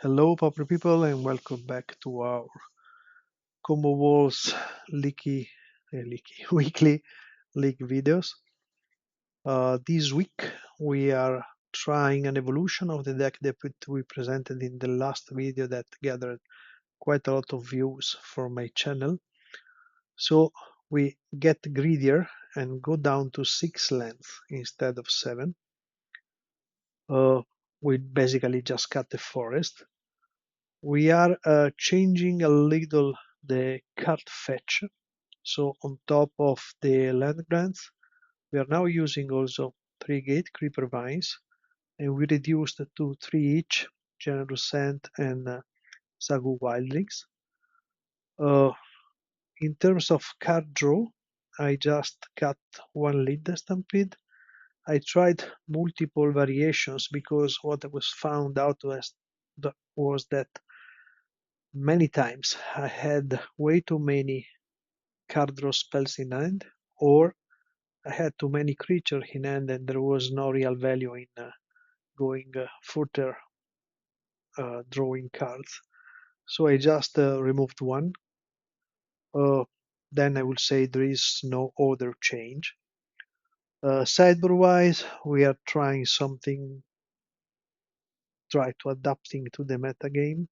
Hello, popular people, and welcome back to our Combo Walls leaky, weekly league videos. This week we are trying an evolution of the deck that we presented in the last video that gathered quite a lot of views for my channel. So we get greedier and go down to 6 lands instead of 7. We basically just cut the forest. We are changing a little the card fetch. So on top of the land grants, we are now using also 3 Gatecreeper Vines, and we reduced to 3 each, Generous Scent and Sagu Wildlings. Uh, in terms of card draw, I just cut one lead stampede. I tried multiple variations because what I was found out was that many times I had way too many card draw spells in hand, or I had too many creatures in hand and there was no real value in going further drawing cards. So I just removed one. Uh, then I will say there is no other change. Sideboard wise, we are trying something, try to adapting to the meta game,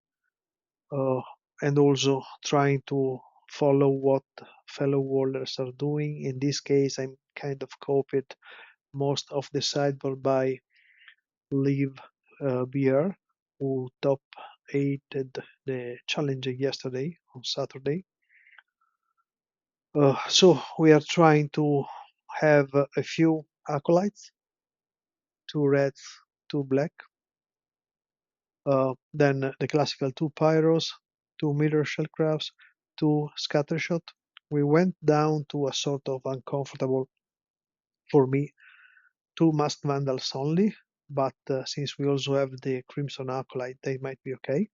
uh, and also trying to follow what fellow worlders are doing. In this case, I'm kind of copied most of the sideboard by Liv Beer, who top 8'd the challenge yesterday on Saturday. So we are trying to have a few acolytes, 2 reds, 2 black, then the classical 2 pyros, 2 mirror shellcrafts, 2 scattershot. We went down to a sort of uncomfortable, for me, 2 masked vandals only, but since we also have the crimson acolyte, they might be okay.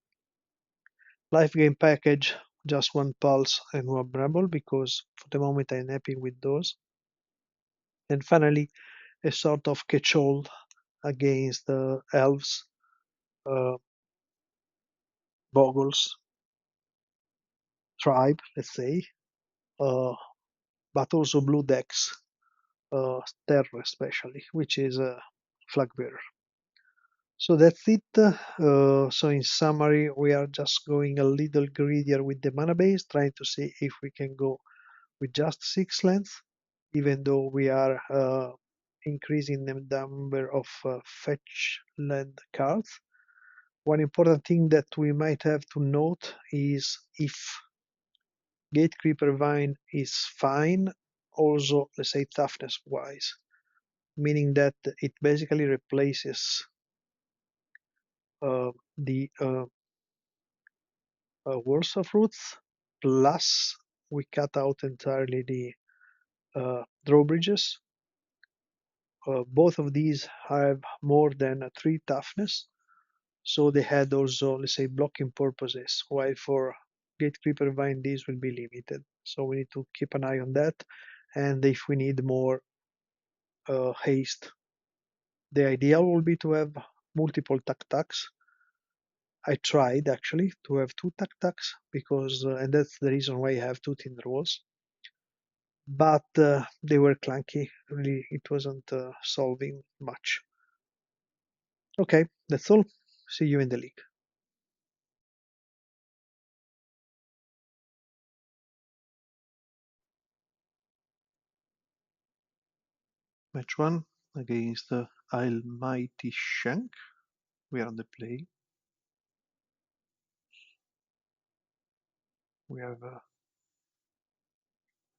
Life game package, just 1 pulse and 1 bramble because for the moment I'm happy with those. And finally, a sort of catch-all against the elves, uh, boggles, tribe, let's say, uh, but also blue decks, terror especially, which is a flag bearer. So that's it. So in summary, we are just going a little greedier with the mana base, trying to see if we can go with just 6 lands, even though we are increasing the number of fetch land cards. One important thing that we might have to note is if Gatecreeper Vine is fine, also let's say toughness wise, meaning that it basically replaces the Words of Roots, plus we cut out entirely the drawbridges. Both of these have more than 3 toughness, so they had also, let's say, blocking purposes, while for Gatecreeper Vine these will be limited. So we need to keep an eye on that, and if we need more haste. The idea will be to have multiple tac-tacs. I tried actually to have 2 tac-tacs because, and that's the reason why I have 2 Tinder Walls, but they were clunky. Really, it wasn't solving much. Okay, that's all. See you in the league. Match 1 against Almighty Shank. We are on the play. We have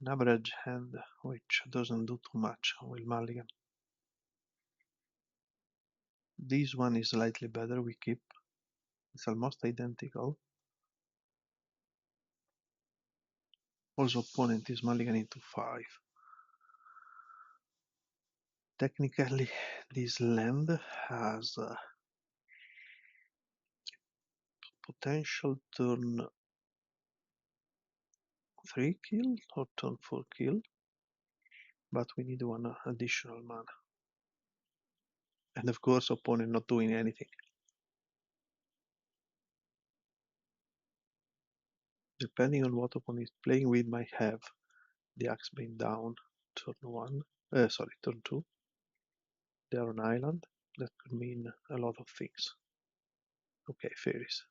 an average hand which doesn't do too much with Mulligan. This one is slightly better, we keep. It's almost identical. Also opponent is mulligan into 5. Technically this land has potential turn 3 kill or turn 4 kill, but we need one additional mana. And of course opponent not doing anything. Depending on what opponent is playing, we might have the Axebane down turn 1, sorry, turn 2. They are on island. That could mean a lot of things. Okay, fairies.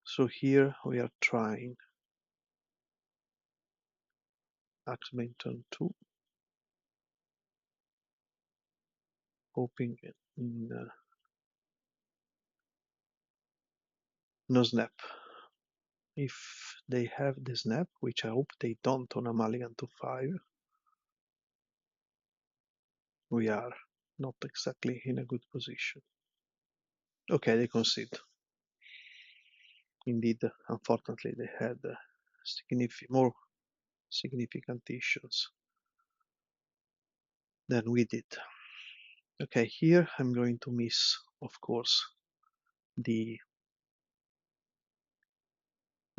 So here we are trying Axebane turn 2, hoping in no snap. If they have the snap, which I hope they don't on a mulligan to 5, we are not exactly in a good position. Okay, they concede. Indeed, unfortunately, they had more significant issues than we did. Okay, here I'm going to miss, of course, the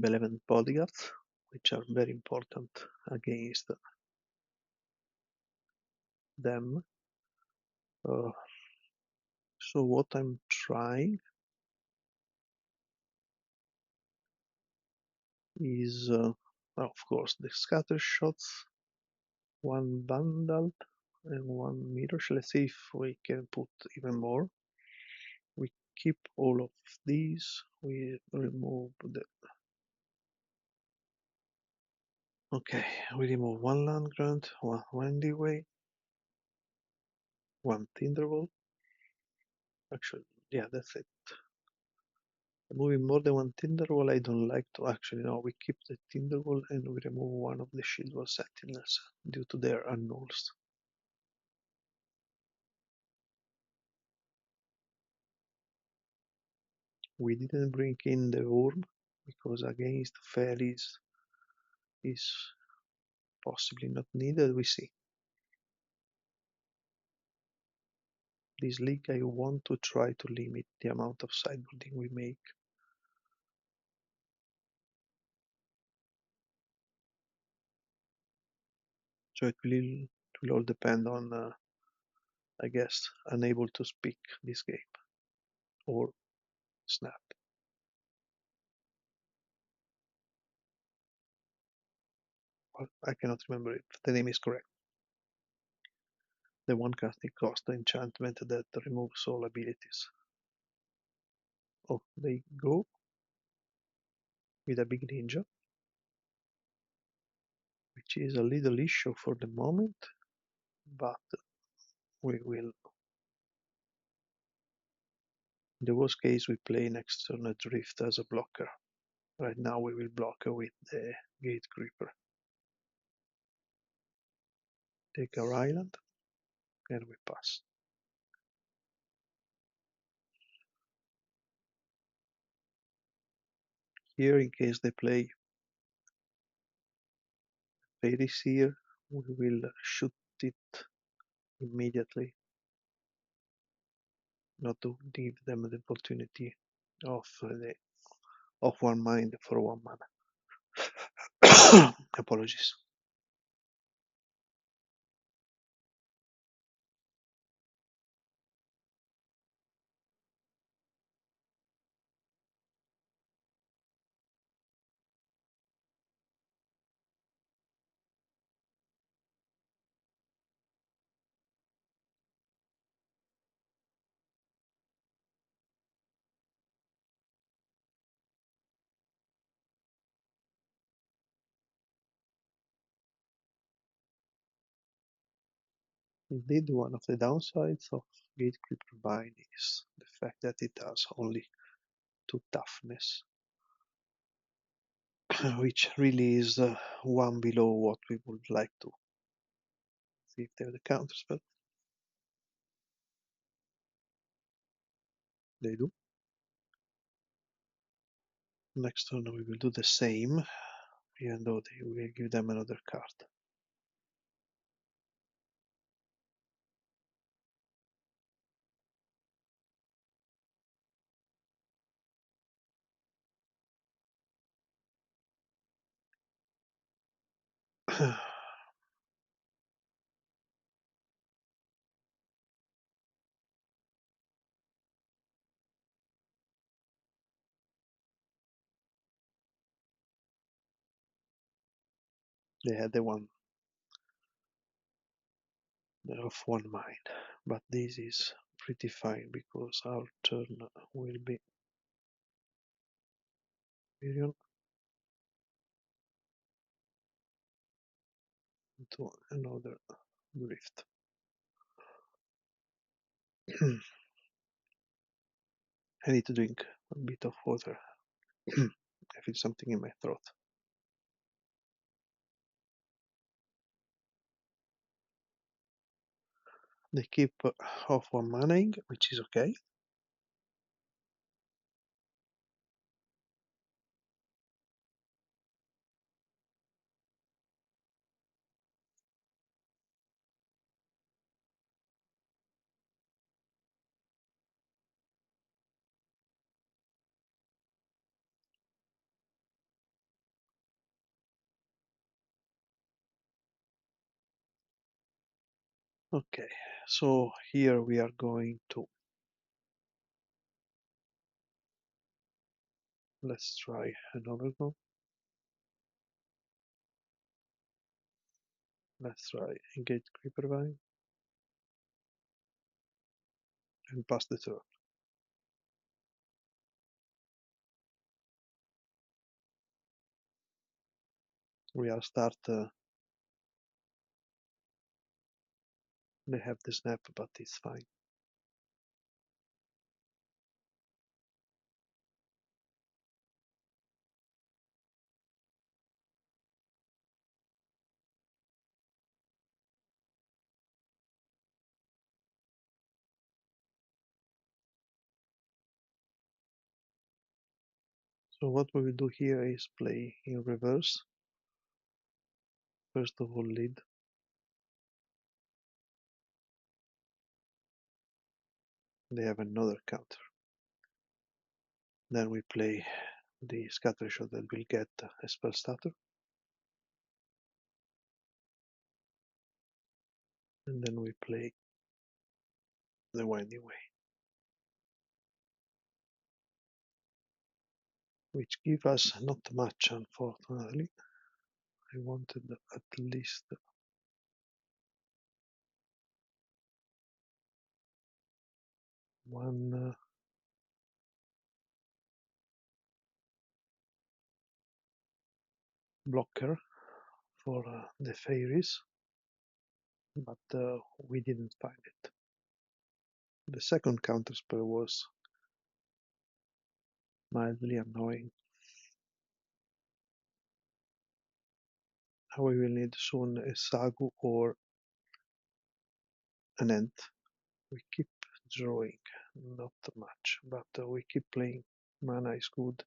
Benevolent Bodyguards, which are very important against them. So what I'm trying is, of course, the scatter shots, one Vandal and one Mirror. Let's see if we can put even more. We keep all of these. We remove the... Okay, we remove one Land Grant, one Windy Way, one Thunderbolt. Actually, yeah, that's it. Moving more than one Thunderbolt, I don't like to. Actually, no, we keep the Thunderbolt and we remove one of the Shieldwall Sentinels due to their annulls. We didn't bring in the Worm because against fairies is possibly not needed. We see. This league, I want to try to limit the amount of sideboarding we make. So it will all depend on, I guess, unable to speak this game or snap. I cannot remember if the name is correct. The one casting cost enchantment that removes all abilities. Oh, they go with a big ninja, which is a little issue for the moment, but we will. In the worst case, we play next turn a drift as a blocker. Right now we will block with the Gatecreeper. Take our island and we pass. Here, in case they play Fairies here, we will shoot it immediately, not to give them the opportunity of one mind for one mana. Apologies. Indeed, one of the downsides of Gatecreeper Vine is the fact that it has only 2 toughness, which really is one below what we would like to. See if they have the counterspell. They do. Next turn we will do the same, even though they will give them another card. They had the one of one mind, but this is pretty fine because our turn will be Miriam into another drift. I need to drink a bit of water. I feel something in my throat. They keep off one manning, which is okay. Okay, so here we are going to, let's try another go. Let's try a Gatecreeper Vine and pass the turn. We are start, they have the snap, but it's fine. So what we will do here is play in reverse. First of all, lead. They have another counter. Then we play the scatter shot that will get a spell starter. And then we play the winding way, which give us not much, unfortunately. I wanted at least one blocker for the fairies, but we didn't find it. The second counterspell was mildly annoying. We will need soon a Sagu or an Ant. We keep drawing, not much, but we keep playing. Mana is good.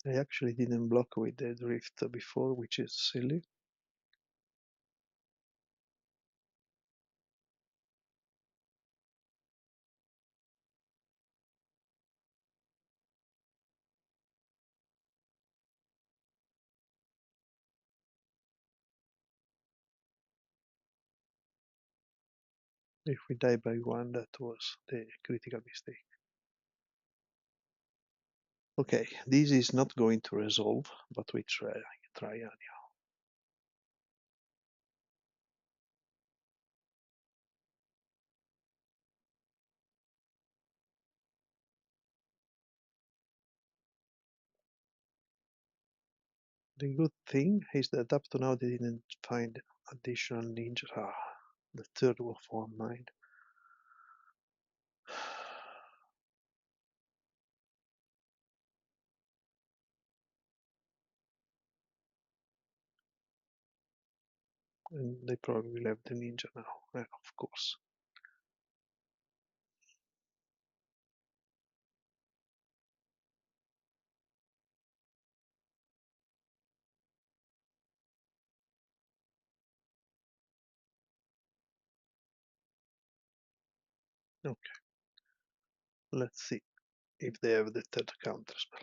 I actually didn't block with the drift before, which is silly. If we die by one, that was the critical mistake. Okay, this is not going to resolve, but we try anyhow. The good thing is that up to now they didn't find additional ninja. The third of one mind. And they probably will have the ninja now, of course. Okay, let's see if they have the third counter spell.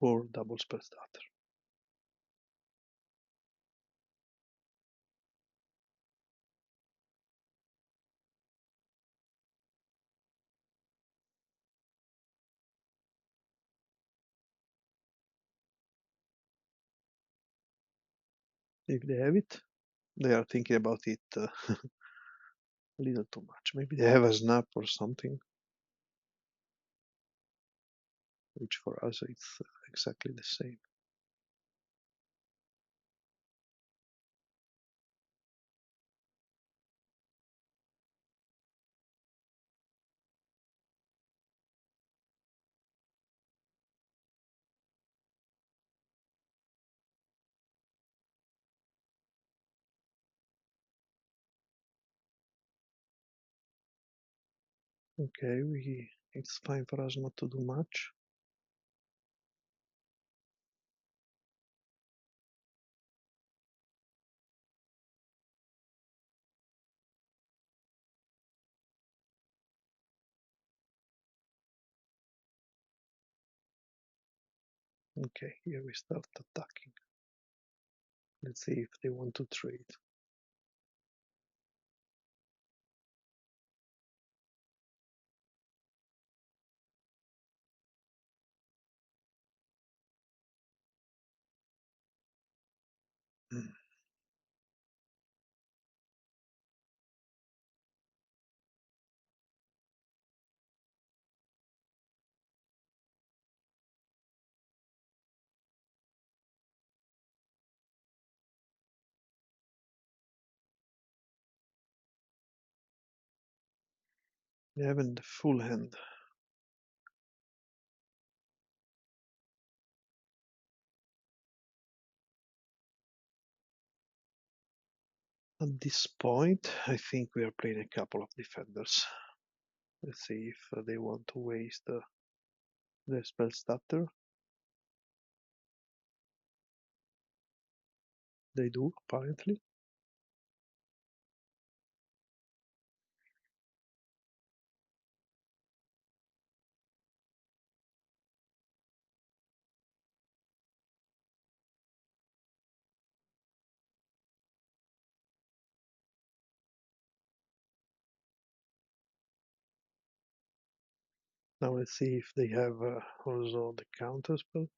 or double spell starter. If they have it, they are thinking about it a little too much. Maybe they have a snap or something, which for us it's exactly the same. Okay, it's fine for us not to do much. Okay, here we start attacking. Let's see if they want to trade. Hmm. They haven't the full hand. At this point, I think we are playing a couple of defenders. Let's see if they want to waste their spell starter. They do, apparently. Now let's see if they have also the counter spell.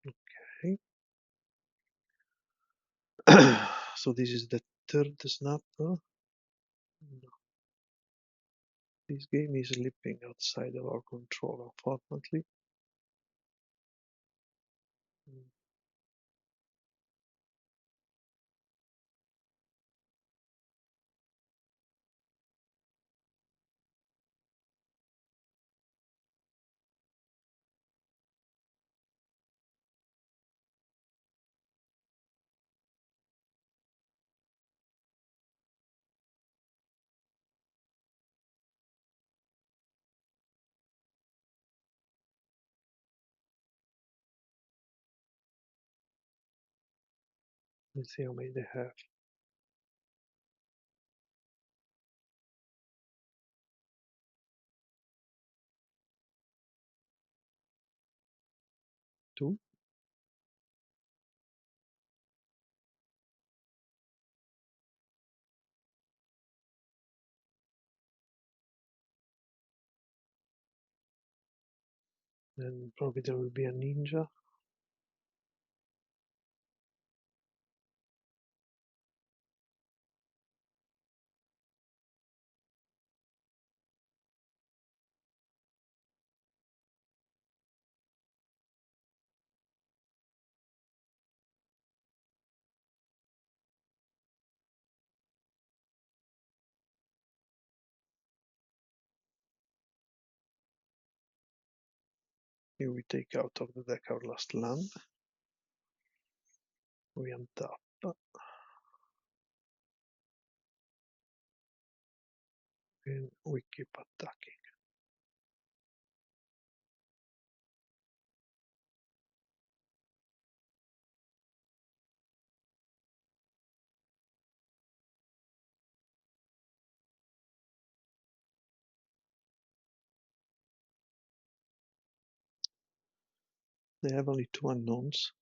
Okay. So this is the third snap. No, this game is slipping outside of our control, unfortunately. Let's see how many they have. Two. And probably there will be a ninja. Here we take out of the deck our last land. We untap. And we keep attacking. they have only 2 unknowns.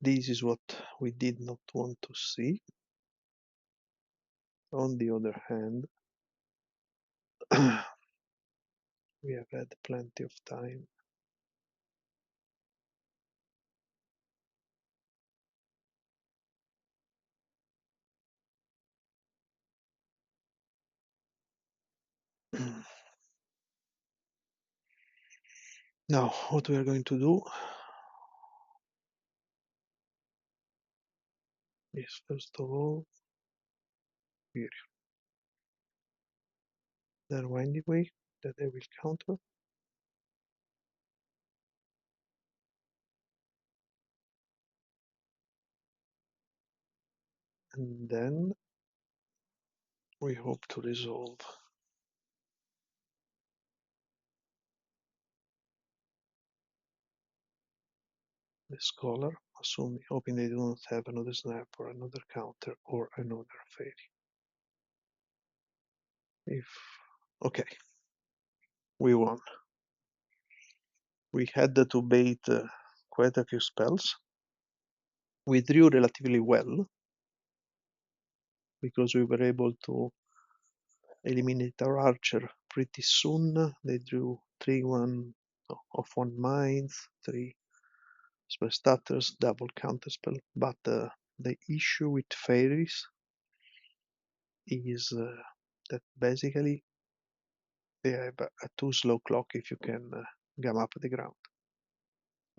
This is what we did not want to see. On the other hand, we have had plenty of time. Now, what we are going to do is, first of all, here, their winding way that they will counter. And then we hope to resolve the scholar, hoping they do not have another snap or another counter or another fairy. Okay, we won. We had to bait quite a few spells. We drew relatively well because we were able to eliminate our archer pretty soon. They drew 3-1 of 1 mines, 3 spell stutters, double counterspell. But the issue with fairies is that basically they have a too slow clock if you can gum up the ground.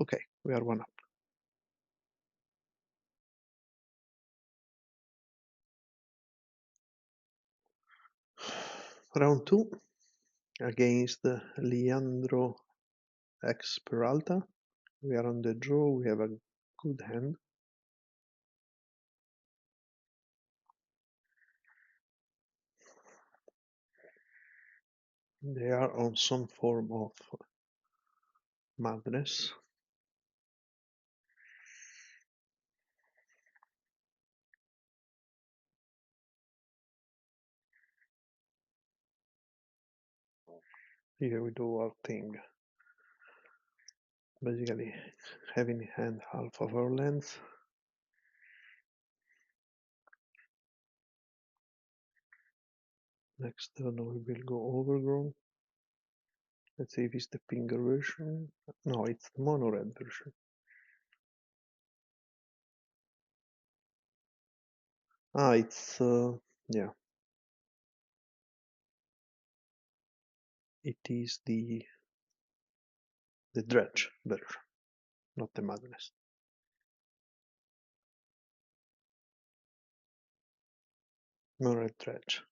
Okay, we are 1 up. Round 2 against Leandro X Peralta. We are on the draw, we have a good hand. They are on some form of madness. Here we do our thing. Basically, having in hand half of our lands. Next turn we will go overgrown. Let's see if it's the finger version. No, it's the Mono Red version. It's yeah. It is the Dredge version, not the Madness. Mono Red Dredge.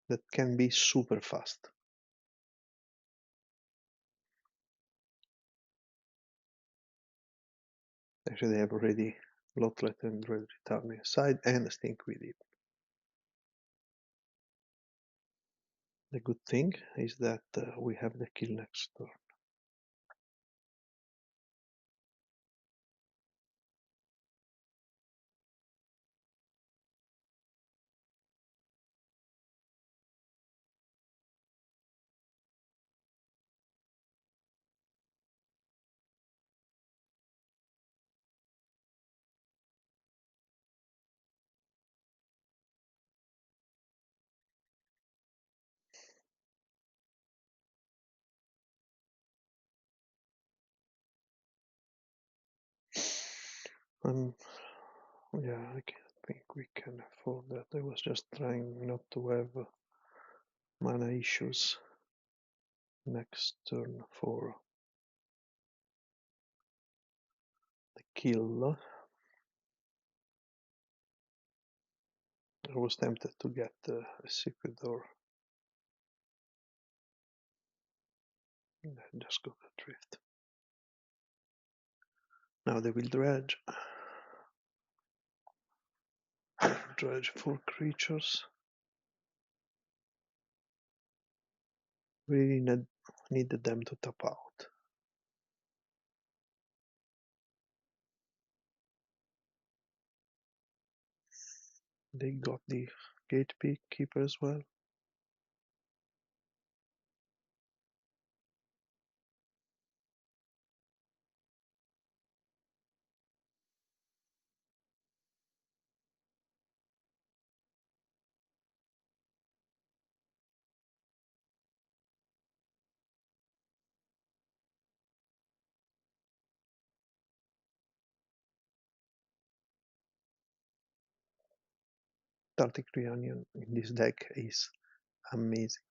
That can be super fast. Actually, they have already Lotlet and Red returning aside and Stink with it. The good thing is that we have the kill next turn. Yeah, I think we can afford that. I was just trying not to have mana issues next turn for the kill. I was tempted to get a secret door. Just go to drift. Now they will dredge. Dredge 4 creatures. We really needed them to tap out. They got the Gatecreeper as well. Tartic Onion in this deck is amazing.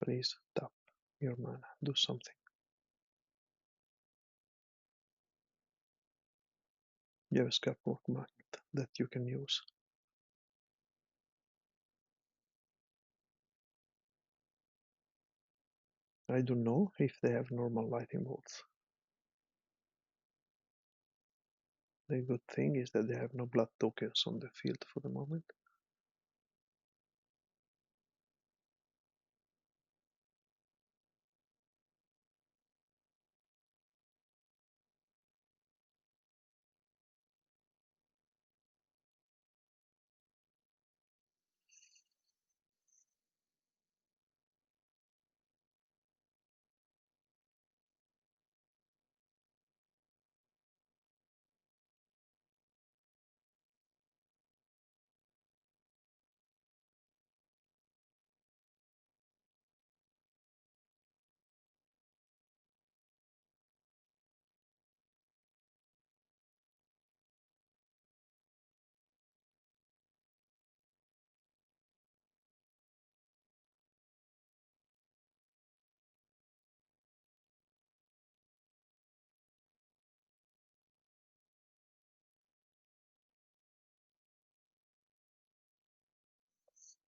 Please tap your mana, do something. You have a Scapwork Magnet that you can use. I don't know if they have normal lightning bolts. The good thing is that they have no blood tokens on the field for the moment.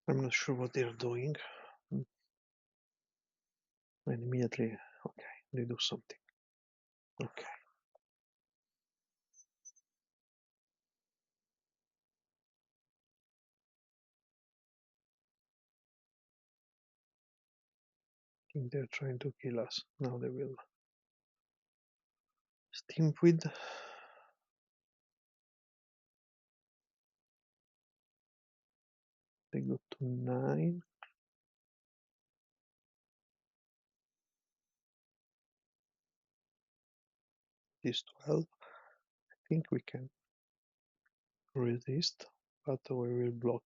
I'm not sure what they're doing. And immediately, okay, they do something. Okay. I think they're trying to kill us. Now they will. Steamweed. They go to 9. This 12. I think we can resist, but we will block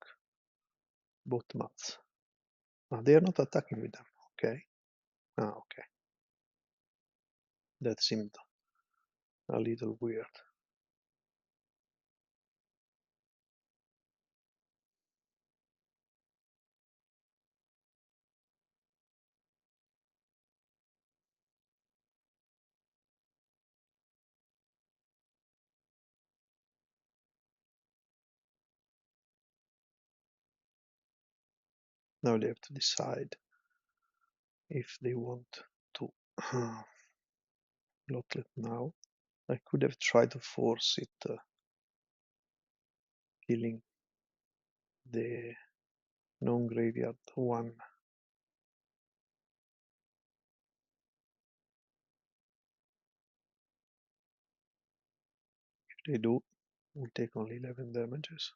both mats. They are not attacking with them. Okay. Okay. That seemed a little weird. Now they have to decide if they want to Locklet now. I could have tried to force it, killing the non-graveyard one. If they do, we'll take only 11 damages.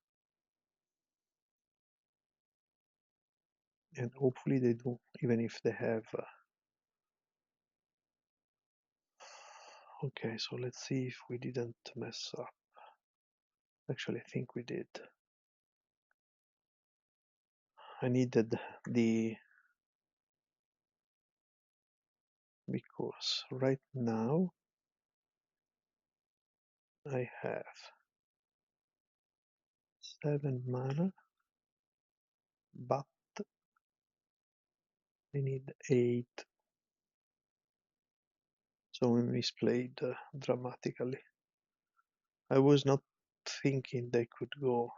And hopefully they do, even if they have... Okay, so let's see if we didn't mess up. Actually, I think we did. I needed the because right now I have 7 mana, but I need 8, so we misplayed dramatically. I was not thinking they could go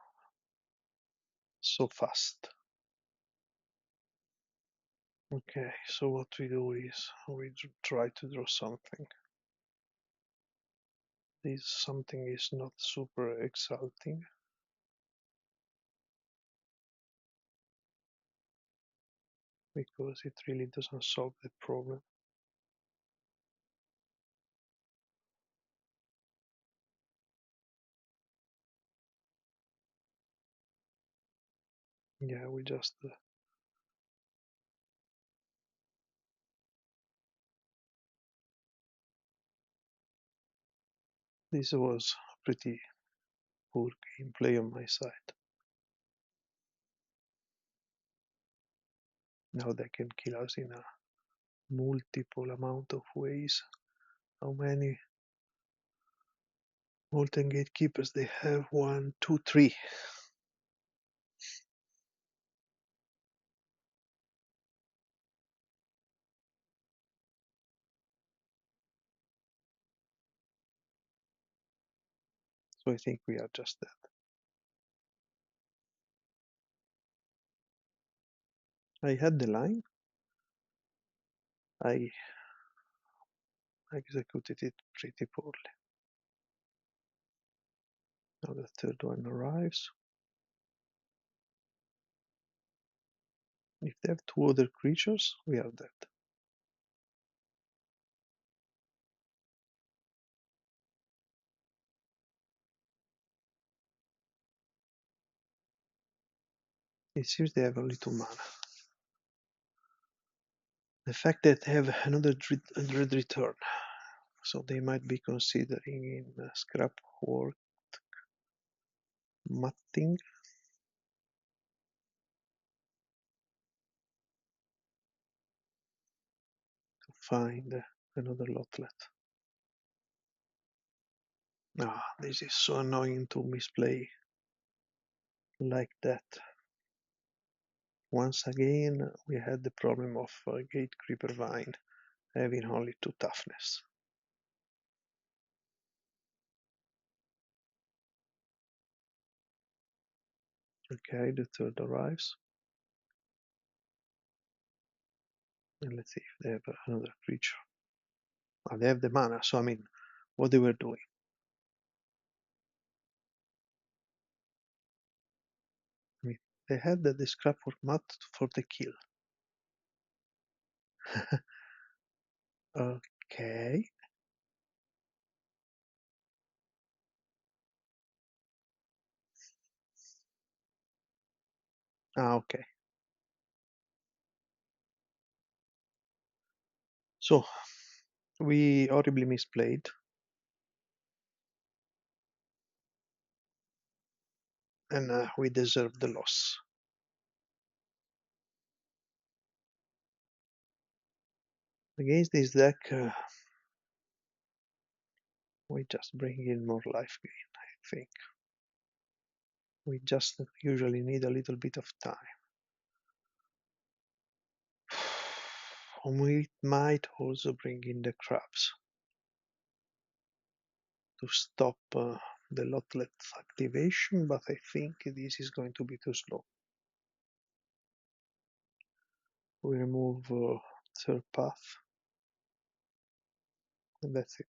so fast. Okay, so what we do is we try to draw something. This something is not super exciting. Because it really doesn't solve the problem. Yeah, we just this was pretty poor gameplay on my side. Now they can kill us in a multiple amount of ways. How many molten gatekeepers they have? 1, 2, 3. So I think we are just dead. I had the line. I executed it pretty poorly. Now the third one arrives. If they have 2 other creatures, we are dead. It seems they have only 2 mana. The fact that they have another Dread Return, so they might be considering in scrap work matting. To find another Lotlet. Ah, this is so annoying to misplay like that. Once again, we had the problem of Gatecreeper Vine having only 2 toughness. Okay, the third arrives. And let's see if they have another creature. Oh, they have the mana, so I mean, what they were doing. I mean, they had the scrapwork mat for the kill. Okay. Ah, okay. So, we horribly misplayed. And we deserve the loss. Against this deck, we just bring in more life gain, I think. We just usually need a little bit of time. We might also bring in the crabs to stop the Lotlet activation, but I think this is going to be too slow. We remove third path, and that's it.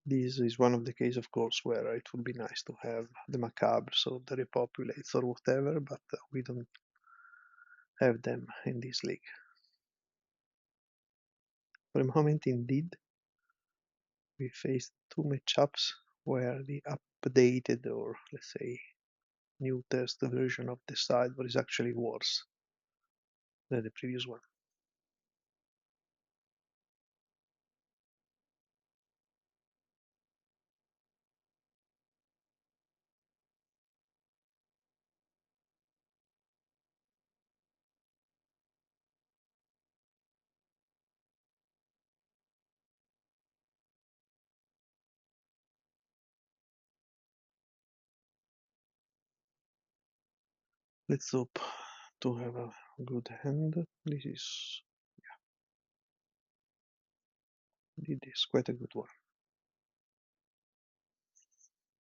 This is one of the cases, of course, where it would be nice to have the macabre, so the repopulates or whatever, but we don't have them in this league. For a moment, indeed, we faced two matchups where the updated, or let's say new test version of the sideboard is actually worse than the previous one. Let's hope to have a good hand. This is, indeed, is quite a good one.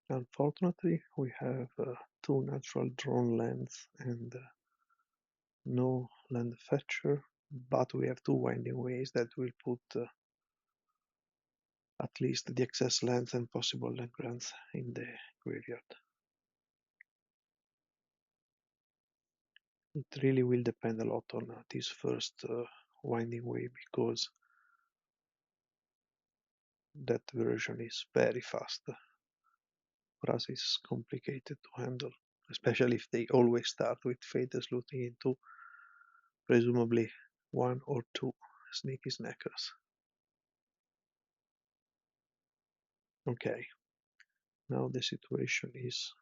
Unfortunately, we have two natural drawn lands and no land fetcher, but we have two winding ways that will put at least the excess lands and possible land grants in the graveyard. It really will depend a lot on this first winding way, because that version is very fast. For us, it's complicated to handle, especially if they always start with Fates looting into presumably one or two sneaky snackers. Okay, now the situation is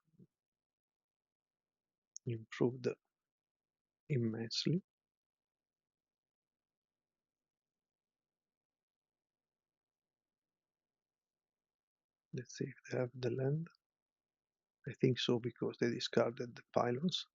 improved immensely. Let's see if they have the land. I think so, because they discarded the pylons.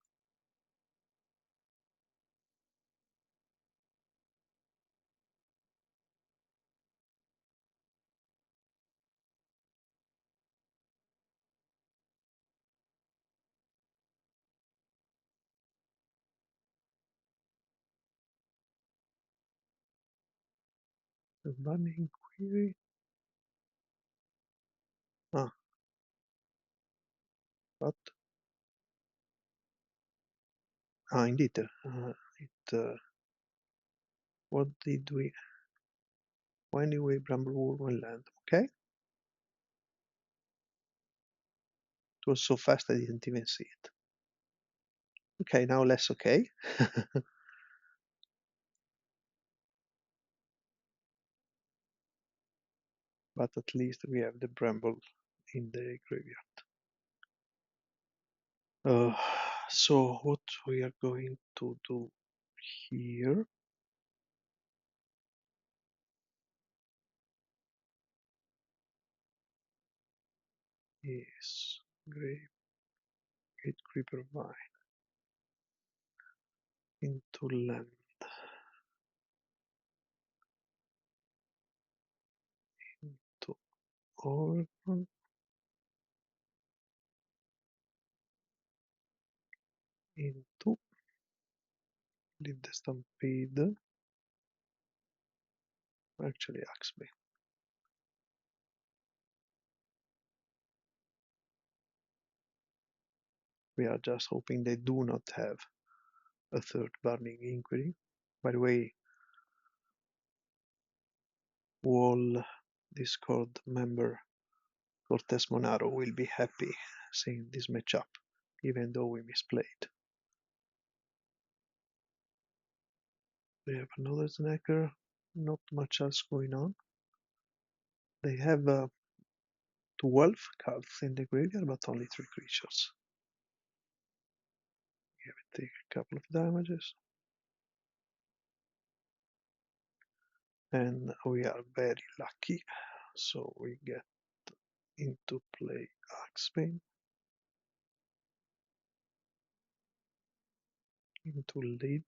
The burning query. Ah, but indeed, what did we? Anyway, Bramblewood and land. Okay, it was so fast I didn't even see it. Okay, now less okay. But at least we have the bramble in the graveyard. So what we are going to do here is Gatecreeper Vine into land, into Oregon, into leave the Stampede, actually Axby. We are just hoping they do not have a third Burning Inquiry. By the way, Wall Discord member Cortes Monaro will be happy seeing this matchup, even though we misplayed. They have another snacker, not much else going on. They have 12 cards in the graveyard, but only 3 creatures. We have to take a couple of damages. And we are very lucky, so we get into play Axebane, into lead.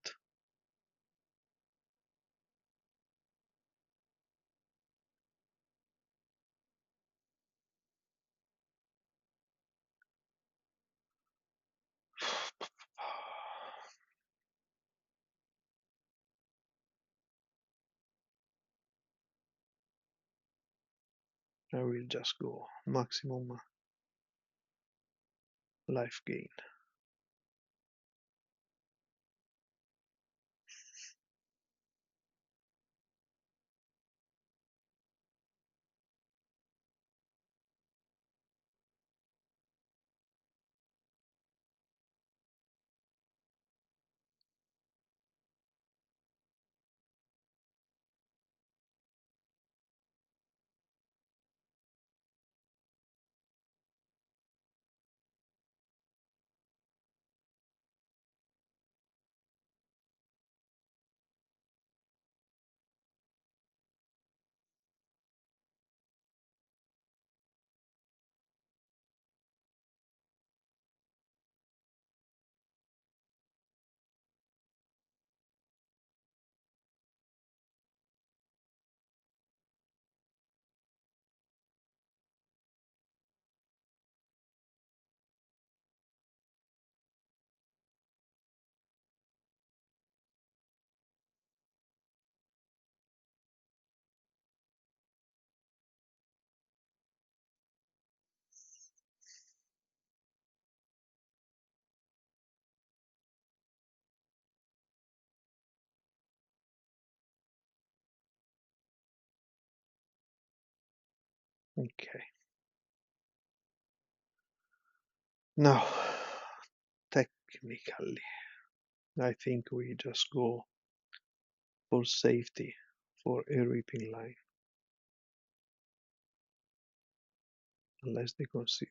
I will just go maximum life gain. Okay. Now, technically, I think we just go for safety for a reaping line, unless they concede.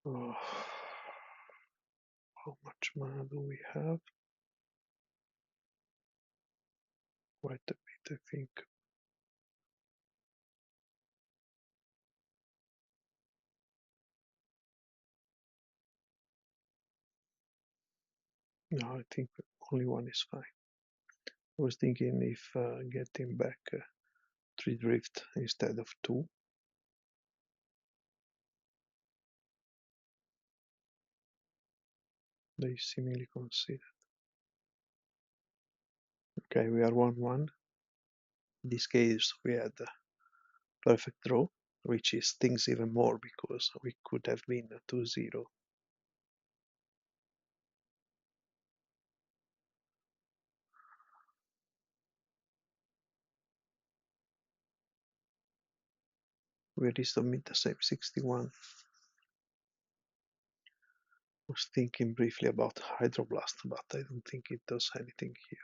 Oh, how much mana do we have? Quite a bit, I think. No, I think only one is fine. I was thinking if getting back 3 drift instead of 2. They seemingly conceded. Okay, we are 1-1. In this case, we had a perfect draw, which stings even more because we could have been 2-0. We resubmit the same 61. Was thinking briefly about Hydroblast, but I don't think it does anything here.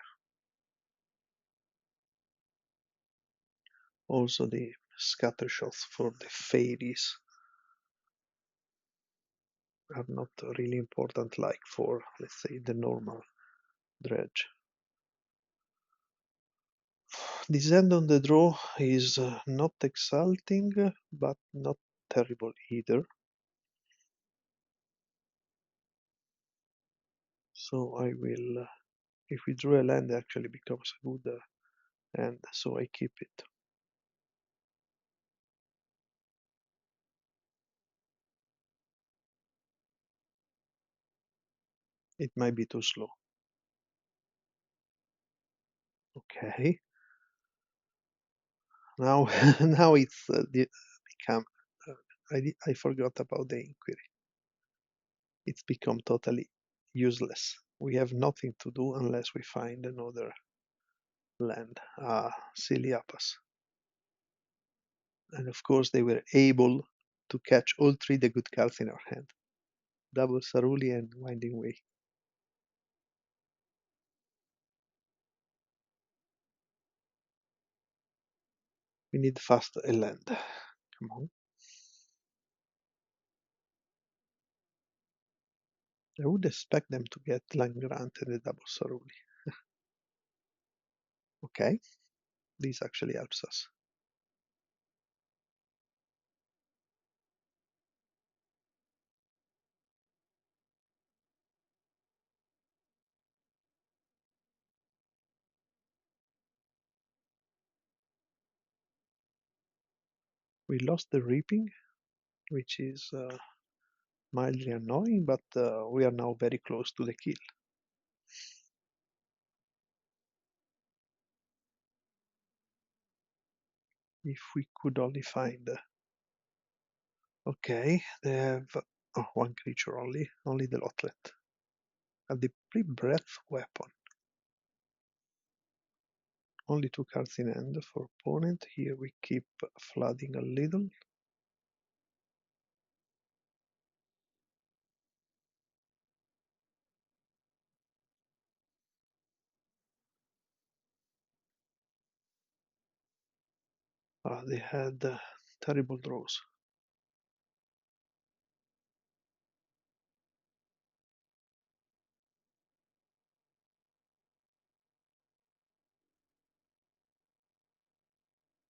Also, the scatter shots for the fairies are not really important like for, let's say, the normal dredge. This end on the draw is not exciting, but not terrible either. So I will, if we draw a land, it actually becomes a good end, so I keep it. It might be too slow. Okay. Now, now it's become. I forgot about the inquiry. It's become totally useless. We have nothing to do unless we find another land. Ah, silly apples. And of course, they were able to catch all 3 the good cards in our hand. Double Saruli and Winding Way. We need fast a land. Come on. I would expect them to get Land Grant and a double Saruli. Okay, this actually helps us. We lost the reaping, which is mildly annoying, but we are now very close to the kill. If we could only find. Okay, they have one creature only the Lotlet. A deeply breath weapon. Only 2 cards in hand for opponent. Here we keep flooding a little. They had terrible draws.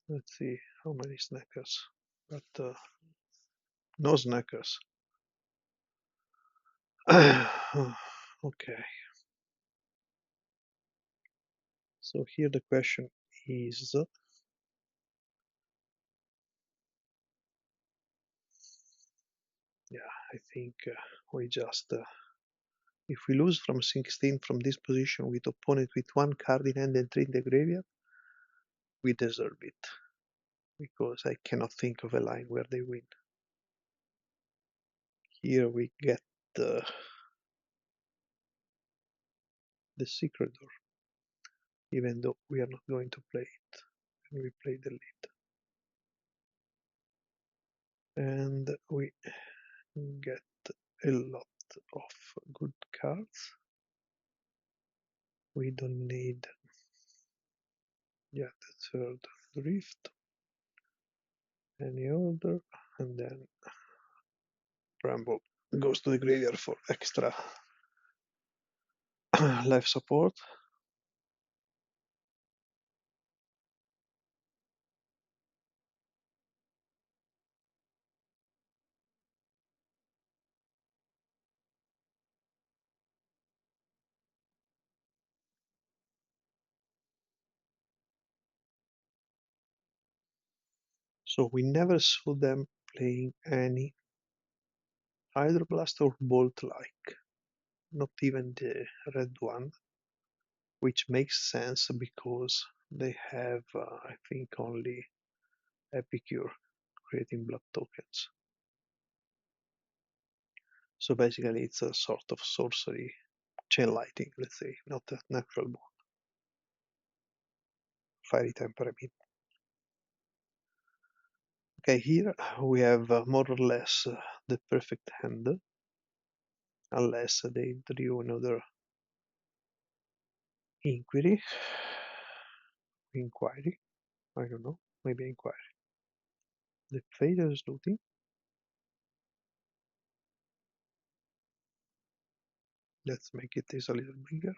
Let's see how many snackers, but no snackers. Okay. So here the question is, I think we just if we lose from 16 from this position with opponent with 1 card in hand and 3 in the graveyard, we deserve it. Because I cannot think of a line where they win. Here we get the secret door, even though we are not going to play it. And we play the lead. And we get a lot of good cards. We don't need the third drift, any order, and then Rambo goes to the graveyard for extra life support. So we never saw them playing any Hydroblast or Bolt-like, not even the red one, which makes sense because they have, I think, only Epicure creating blood tokens. So basically, it's a sort of sorcery, chain lighting, let's say, not a natural born. Fiery temper, I mean. Okay, here we have more or less the perfect hand, unless they drew another inquiry. Inquiry? I don't know, maybe inquiry. The fader is looting. Let's make it this a little bigger.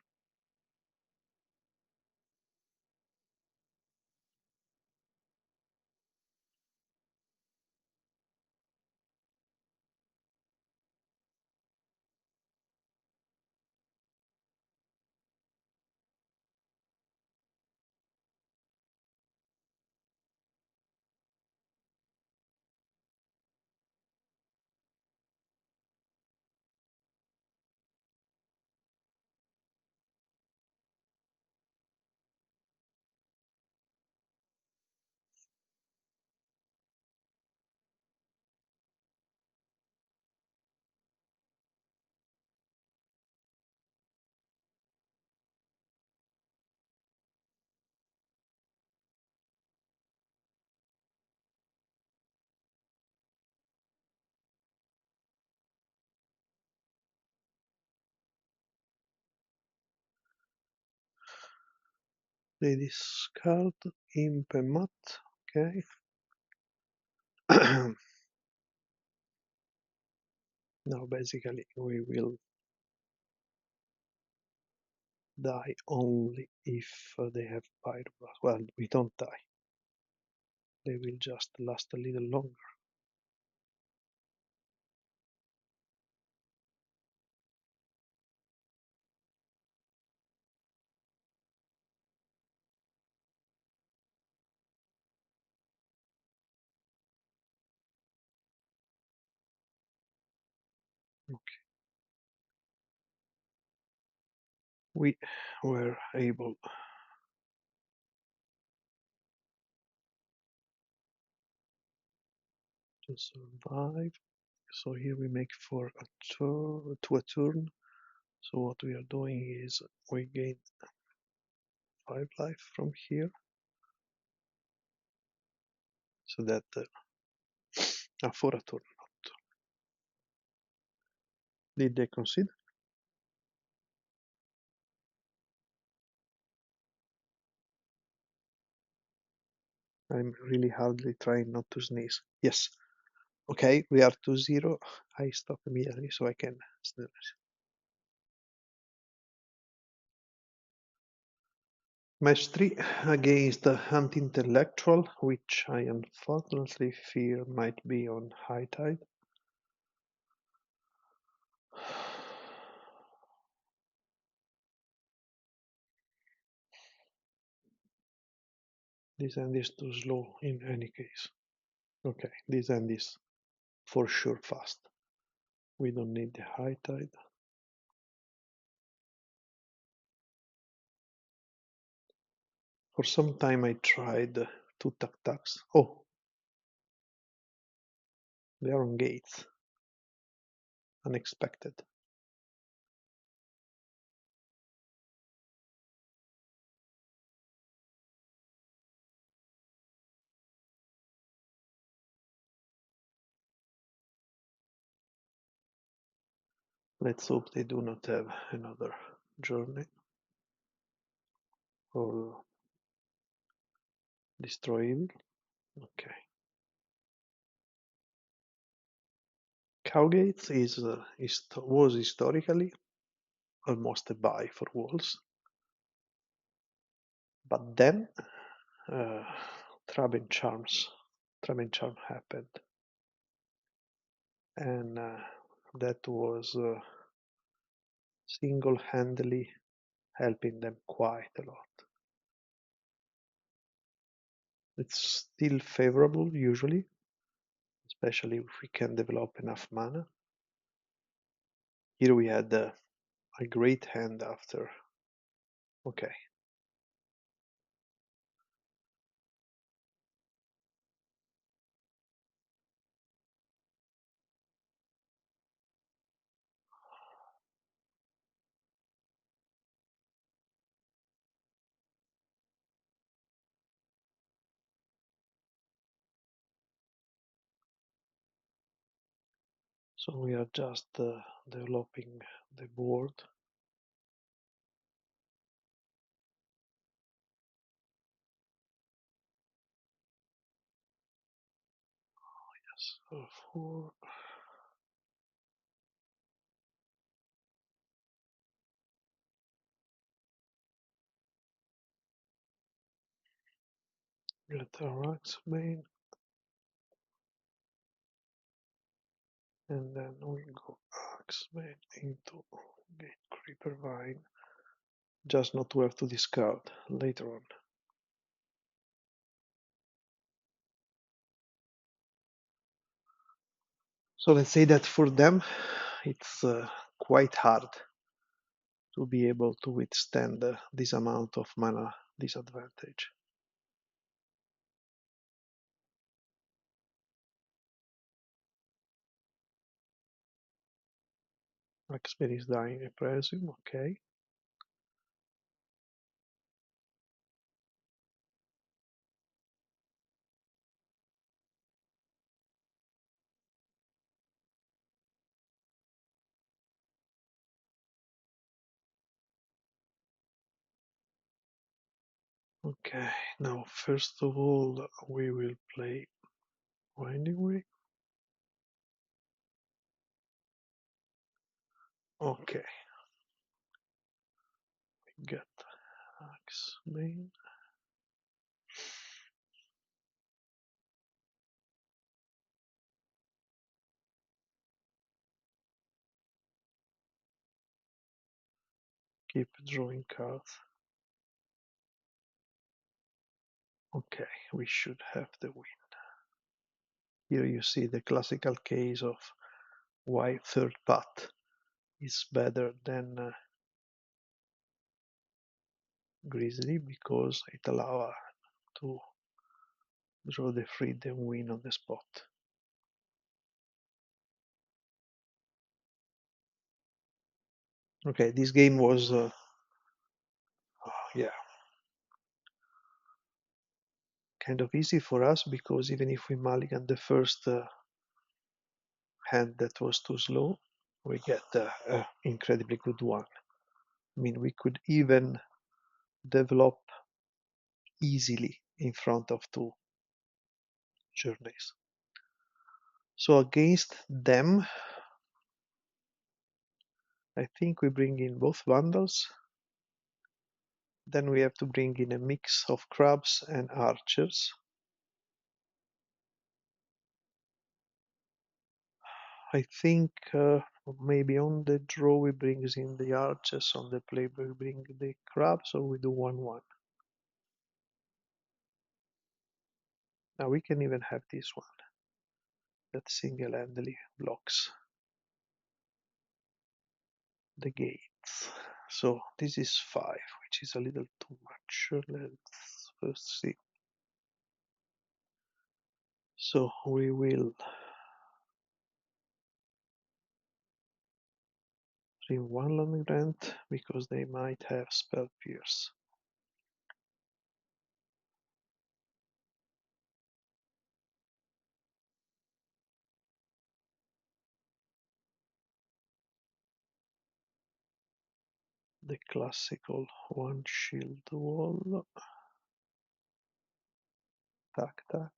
They discard Imp and Mat, okay. Now basically we will die only if they have Pyroblast. Well, we don't die. They will just last a little longer. Okay. We were able to survive. So here we make for a turn. So what we are doing is we gain 5 life from here. So that for a turn. Did they concede? I'm really hardly trying not to sneeze. Yes. Okay, we are 2-0. I stop immediately so I can sneeze. Match 3 against Anti-Intellectual, which I unfortunately fear might be on high tide. This end is too slow in any case. Okay, this end is for sure fast. We don't need the high tide. For some time I tried two tuck-tucks. Oh, they are on gates. Unexpected. Let's hope they do not have another journey or destroy evil. Okay. Caw Gates was historically almost a buy for walls, but then uh, Trab and Charm happened, and that was single-handedly helping them quite a lot. It's still favorable usually, especially if we can develop enough mana. Here we had a great hand after. Okay, so we are just developing the board. So for Gatecreeper main, and then we go Axeman into Gatecreeper Vine, just not to have to discard later on. So let's say that for them it's quite hard to be able to withstand this amount of mana disadvantage. Axeman is dying, I presume, okay. Okay, now first of all we will play Winding Way. Okay, we get Axeman. Keep drawing cards. Okay, we should have the win. Here you see the classical case of why third path is better than Grizzly, because it allows to draw the freedom win on the spot. Okay, this game was yeah, kind of easy for us, because even if we mulligan the first hand that was too slow, we get an incredibly good one. I mean, we could even develop easily in front of two journeys. So against them, I think we bring in both Vandals. Then we have to bring in a mix of crabs and archers. I think maybe on the draw we bring in the archers, on the play we bring the crabs, or we do 1-1. Now we can even have this one that single-handedly blocks. the gates. So this is 5, which is a little too much. Let's first see. So we will trim one land grant because they might have spell pierce. The classical one shield wall. Tack, tack,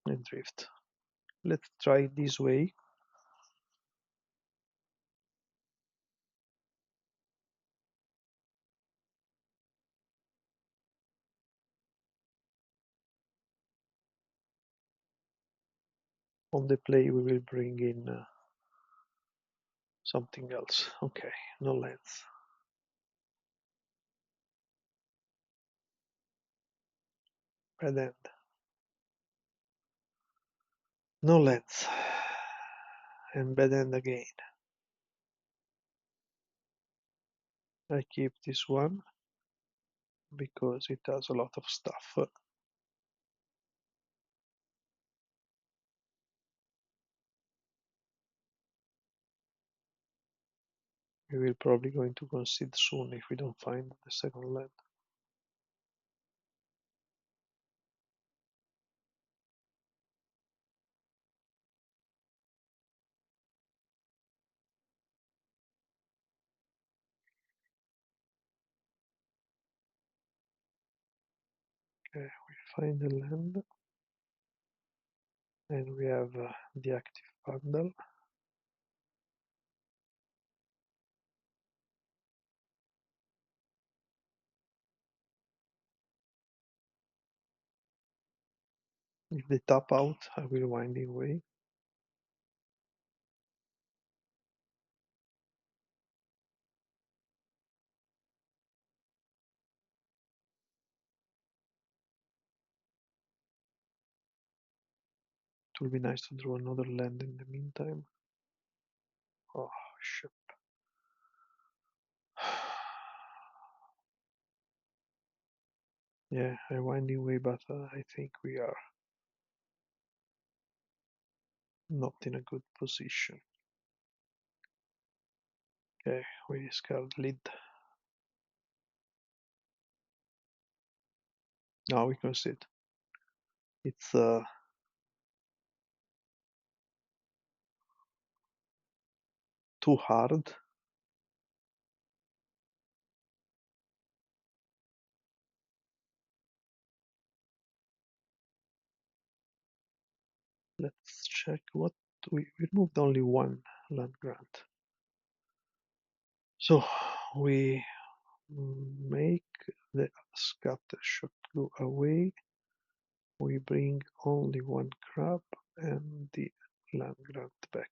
and drift. Let's try it this way. On the play, we will bring in something else. Okay, no lens. Bad end. No lens. And bad end again. I keep this one because it has a lot of stuff. We will probably going to concede soon if we don't find the second land. Okay, we find the land and we have the active bundle. If they tap out, I will winding way. It will be nice to draw another land in the meantime. Oh, shit. Yeah, I winding way, but I think we are not in a good position. Okay, we discard lead. Now we concede. It's too hard. Let's check what we removed only one land grant. So we make the scatter shot go away. We bring only one crab and the land grant back.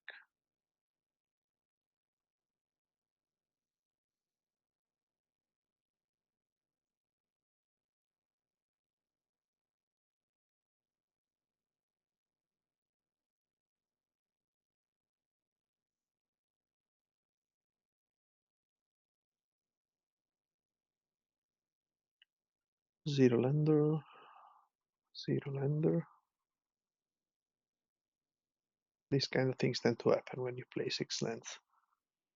Zero lander, zero lander. These kind of things tend to happen when you play 6 lands.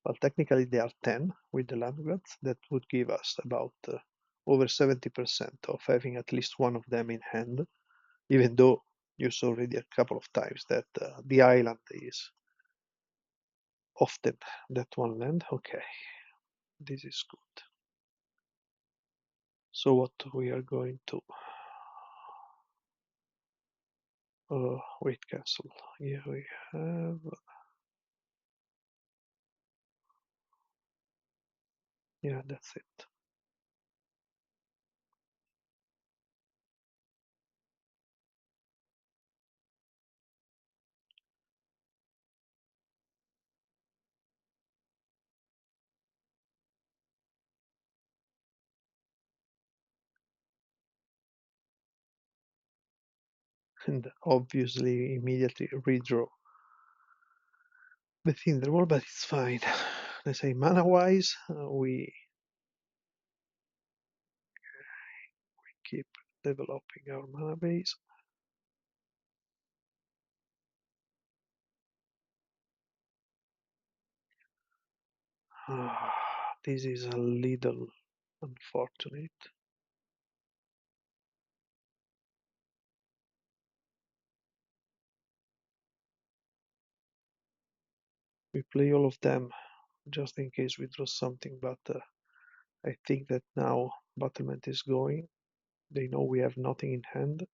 Well, technically they are 10 with the land grants. That would give us about over 70% of having at least one of them in hand, even though you saw already a couple of times that the island is often that one land. Okay, this is good. So what we are going to wait, cancel. Here we have, yeah, that's it. And obviously immediately redraw. the Tinder wall, but it's fine. Let's say mana-wise, we keep developing our mana base. This is a little unfortunate. We play all of them just in case we draw something, but I think that now Battlement is going. They know we have nothing in hand.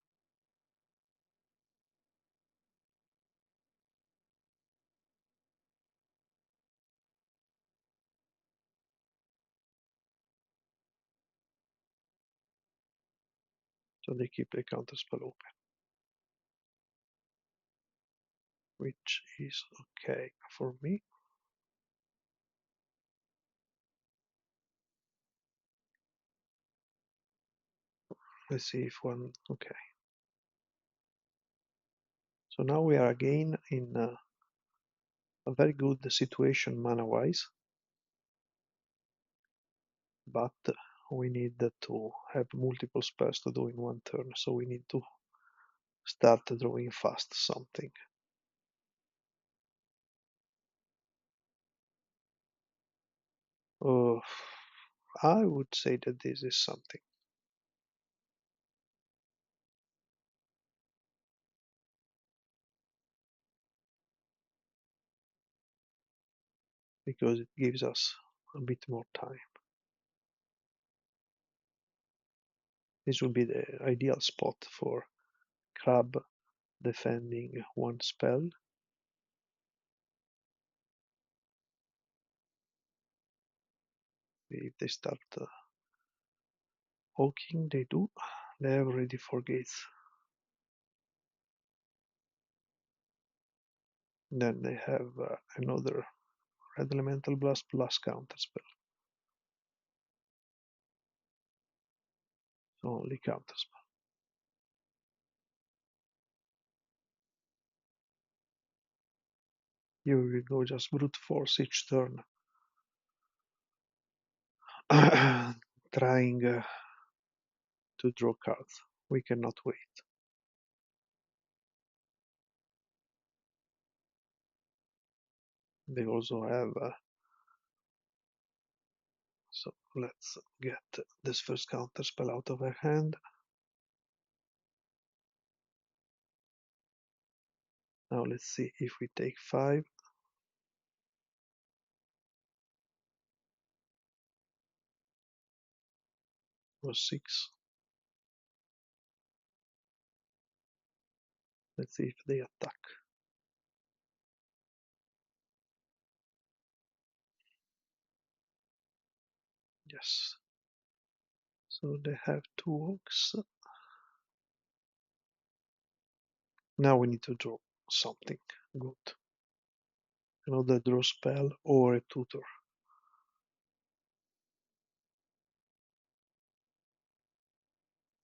So they keep the counterspell open, which is okay for me. Let's see if one. Okay. So now we are again in a very good situation mana-wise, but we need to have multiple spells to do in one turn, so we need to start drawing fast something. Uh, I would say that this is something. Because it gives us a bit more time. This will be the ideal spot for Crab defending one spell. If they start poking, they do. They have already 4 gates. Then they have another Red Elemental Blast plus counterspell. So only counterspell. Here we go just brute force each turn. Trying to draw cards. We cannot wait. They also have so let's get this first counterspell out of our hand. Now let's see if we take 5. Or 6. Let's see if they attack. Yes. So they have 2 hooks. Now we need to draw something good. Another draw spell or a tutor.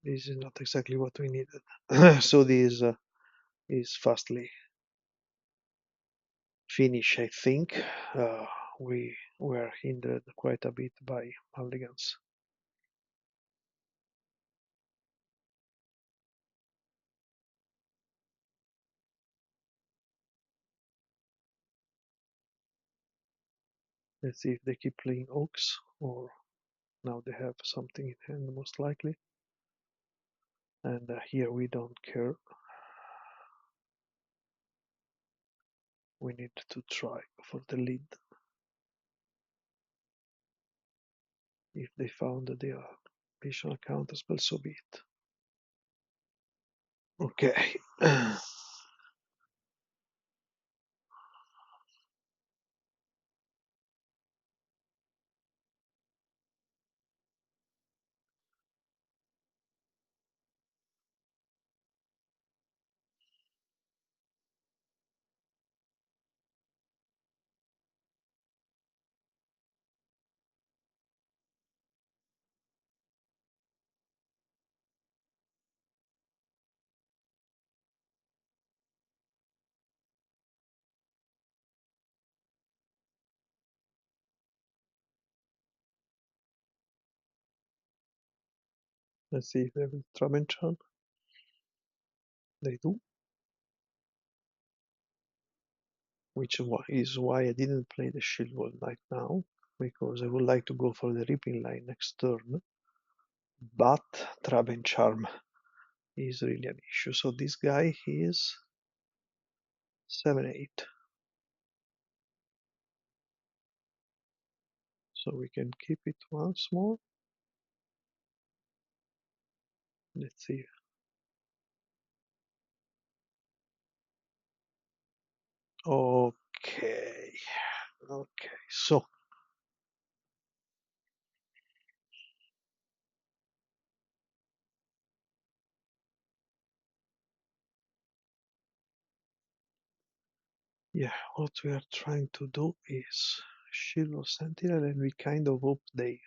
This is not exactly what we needed. So this is fastly finished, I think. We were hindered quite a bit by mulligans. Let's see if they keep playing oaks or now they have something in hand most likely. And here we don't care. We need to try for the lead. If they found the additional counterspell, so be it. Okay. Let's see if they will trap and charm. They do. Which is why I didn't play the Shield Wall Knight now, because I would like to go for the Reaping line next turn. But trap and charm is really an issue. So this guy is 7-8. So we can keep it once more. Let's see. Okay. Okay. So yeah, what we are trying to do is Shield of Sentinel, and we kind of hope they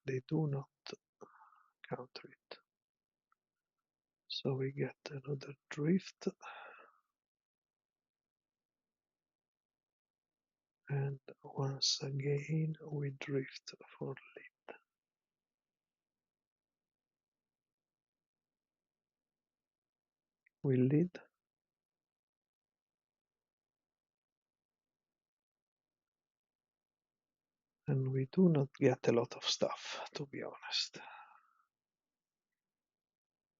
do not counter it. So we get another drift, and once again we drift for lead. We lead, and we do not get a lot of stuff, to be honest.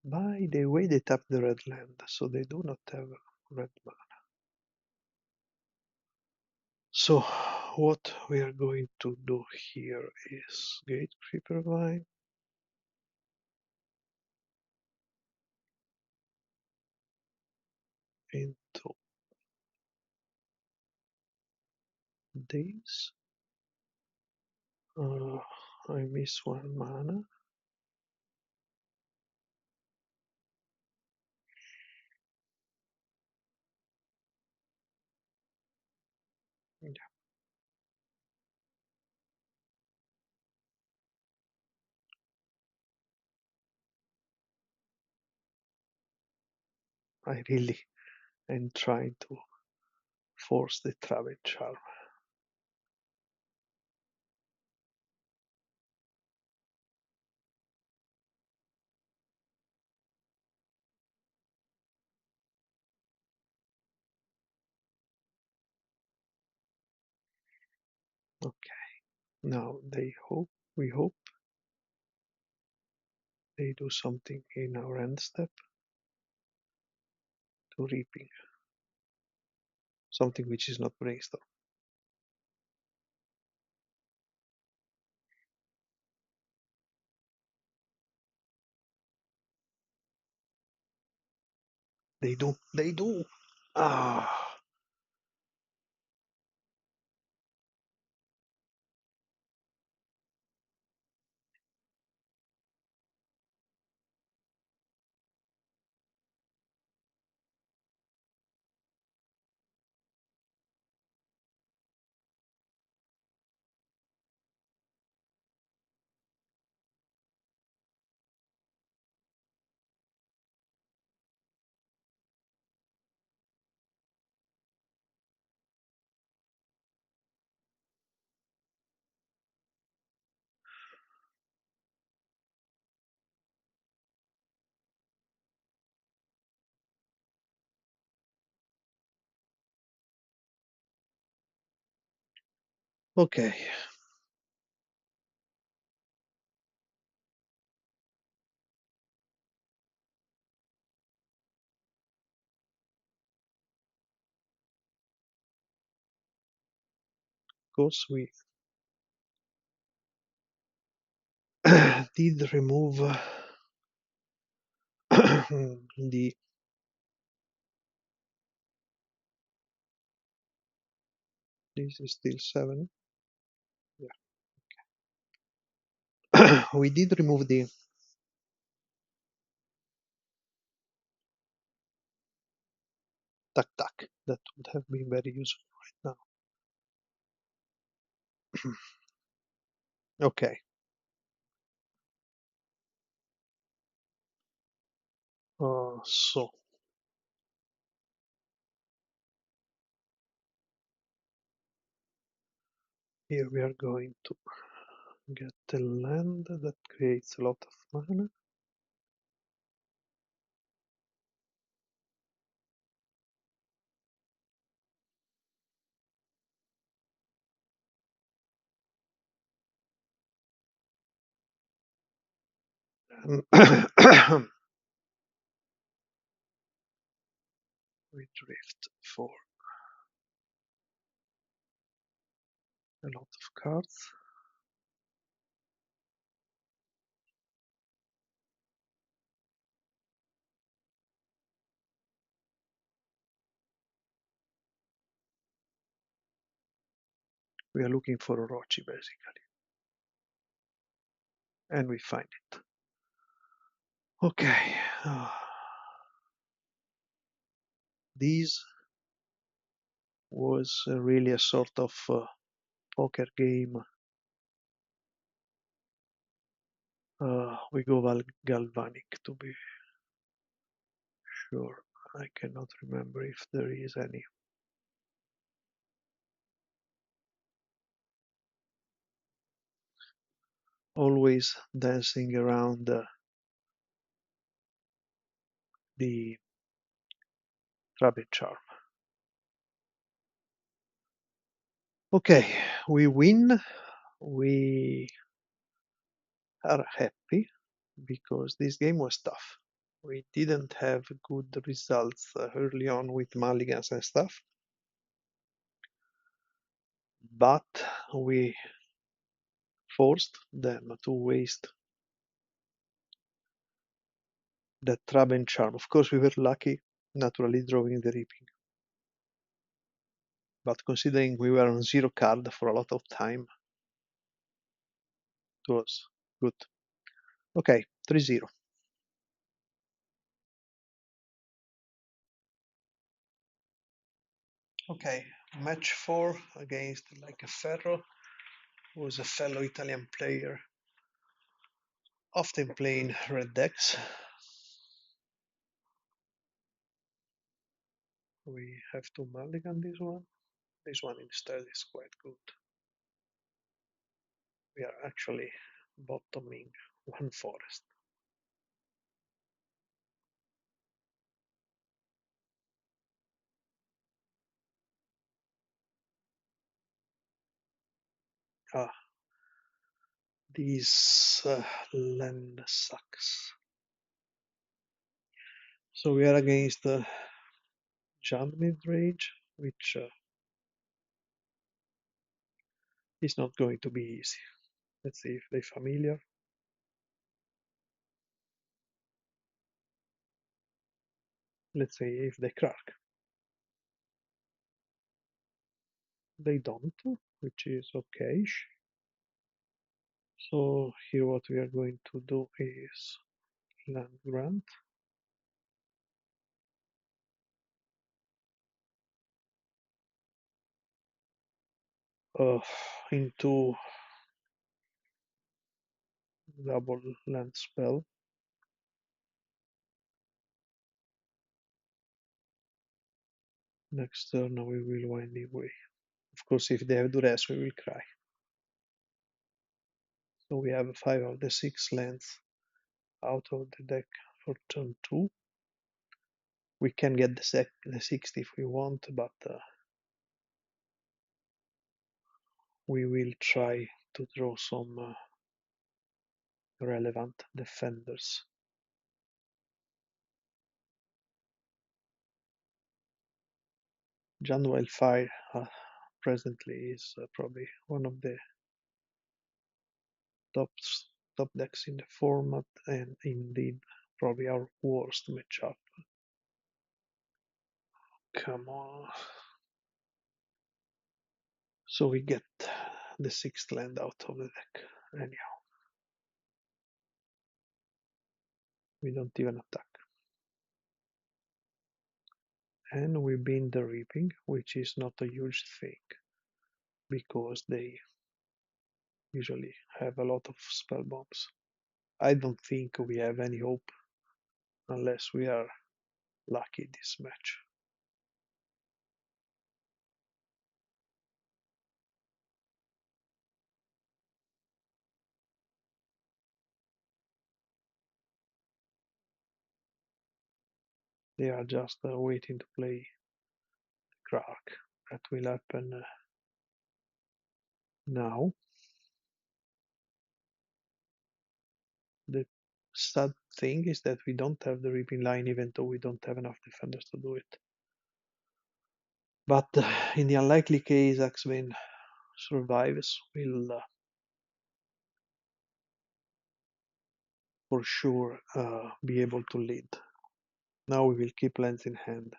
By the way, they tap the red land, so they do not have red mana. So what we are going to do here is Gatecreeper Vine into this. I miss one mana. Yeah, I really am trying to force the Travel Charm. Okay, now we hope they do something in our end step to reaping, something which is not brainstorm. They do. Ah, okay. Of course, we did remove the this is still 7. Yeah. We did remove the tac. That would have been very useful right now. Okay. So here we are going to Get the land that creates a lot of mana. And we drift for a lot of cards. We are looking for Orochi basically, and we find it. Okay, this was really a sort of poker game. We go galvanic to be sure. I cannot remember if there is any. Always dancing around the rabbit charm. Okay, we win. We are happy because this game was tough. We didn't have good results early on with mulligans and stuff, but we forced them to waste that trap and charm. Of course, we were lucky, naturally drawing the reaping. But considering we were on 0 card for a lot of time, it was good. Okay, 3-0. Okay, match 4 against like a Ferro, who was a fellow Italian player, often playing red decks. We have to mulligan this one. This one instead is quite good. We are actually bottoming one forest. Ah, this land sucks. So we are against Jund Wildling, which is not going to be easy. Let's see if they're familiar. Let's see if they crack. They don't, which is okay. So here what we are going to do is land grant. Into double land spell. Next turn we will wind away. Of course, if they have duress, we will cry. So we have 5 of the 6 lands out of the deck for turn 2. We can get the 6th if we want, but we will try to draw some relevant defenders. Jund Wildfire presently is probably one of the top decks in the format, and indeed probably our worst matchup. Come on. So we get the 6th land out of the deck. Anyhow, we don't even attack. And we bin the reaping, which is not a huge thing because they usually have a lot of spell bombs. I don't think we have any hope unless we are lucky this match. They are just waiting to play Krark. That will happen now. The sad thing is that we don't have the ripping line, even though we don't have enough defenders to do it. But in the unlikely case Axebane survives, we'll for sure be able to lead. Now we will keep lands in hand.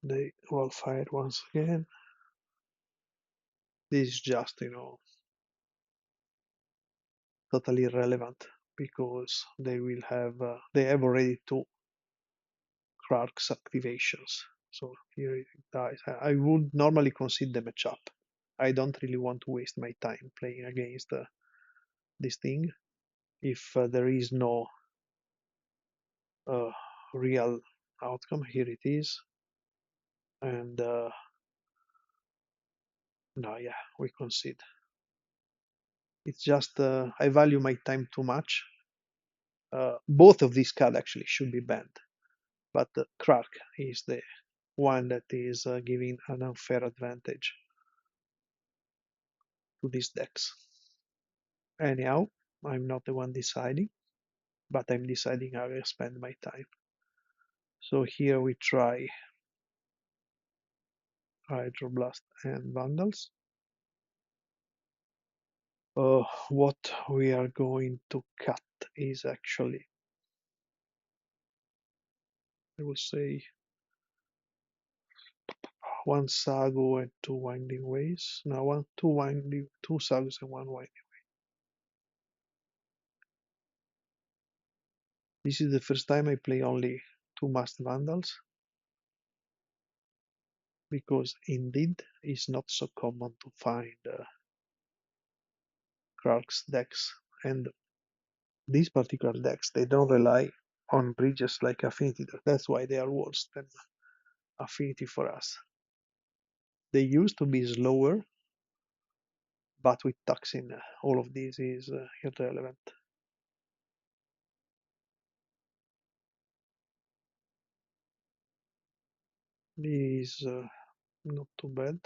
They wildfire once again. This is just, totally irrelevant because they have already two Krark's activations. So here it dies. I would normally concede the matchup. I don't really want to waste my time playing against this thing if there is no real outcome. Here it is. And no, yeah, we concede. It's just I value my time too much. Both of these cards actually should be banned, but Krark is the one that is giving an unfair advantage to these decks. Anyhow, I'm not the one deciding, but I'm deciding how I spend my time. So here we try Hydroblast and Vandals. What we are going to cut is actually, I will say, one Sagu and two Winding Ways. Now two Sagus and one Winding. This is the first time I play only two Masked Vandals, because indeed it's not so common to find Krark's decks, and these particular decks, they don't rely on bridges like Affinity. That's why they are worse than Affinity for us. They used to be slower, but with Toxin, all of this is irrelevant. This is not too bad.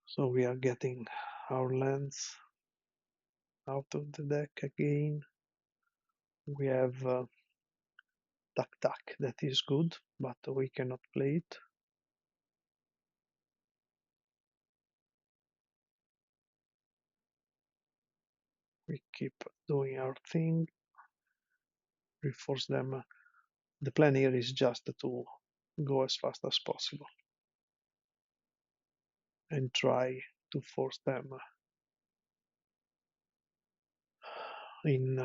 So we are getting our lands out of the deck again. We have Tac Tac, that is good, but we cannot play it. We keep doing our thing, reinforce them. The plan here is just to go as fast as possible and try to force them in,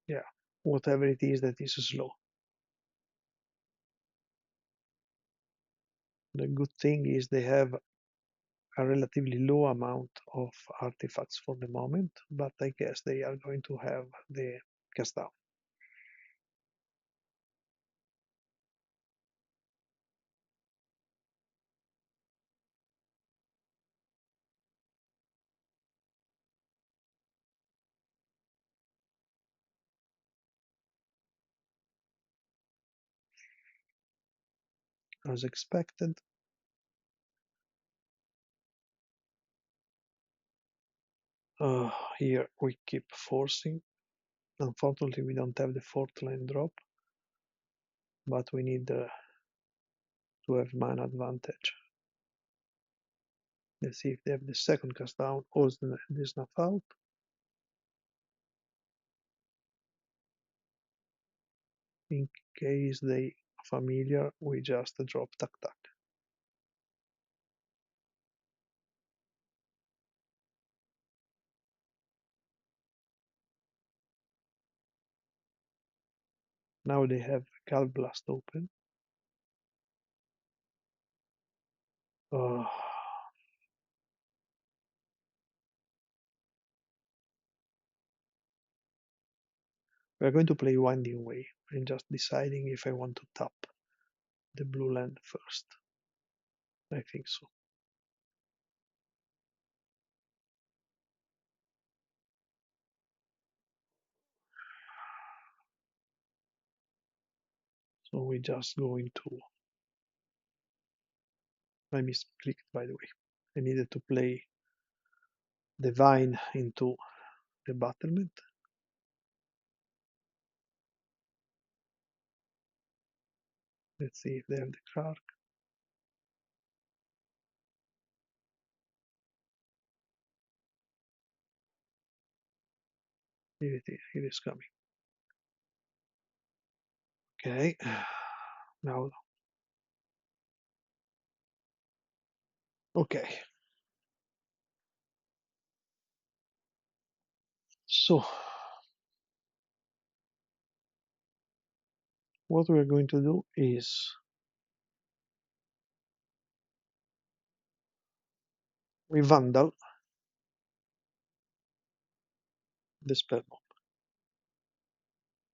yeah, whatever it is that is slow. The good thing is they have a relatively low amount of artifacts for the moment, but I guess they are going to have the cast down. As expected. Here we keep forcing. Unfortunately, we don't have the fourth land drop, but we need to have mana advantage. Let's see if they have the second cast down or the snuff out. In case they familiar, we just drop Tac Tac. Now they have Gall Blast open. Uh, We're going to play Winding Way. I'm just deciding if I want to tap the blue land first. I think so. So we're just going to. I misclicked, by the way. I needed to play the vine into the battlement. Let's see if they have the card. Here it is coming. Okay. Now, okay. So, what we're going to do is we vandal the spell bomb.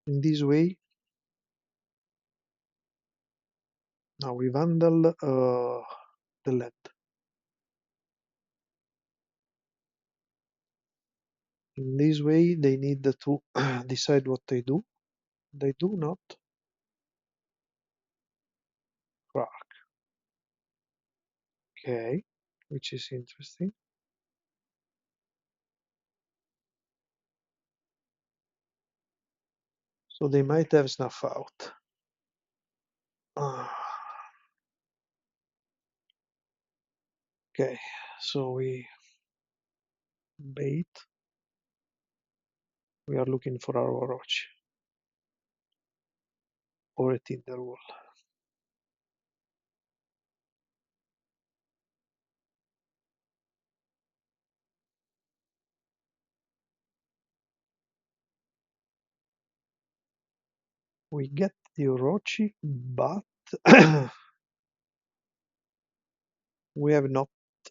In this way, now we vandal the land. In this way, they need to decide what they do. They do not crack. Okay, which is interesting. So they might have snuff out. Okay, so we bait. We are looking for our Orochi or a Tinderwall. We get the Orochi, but we have not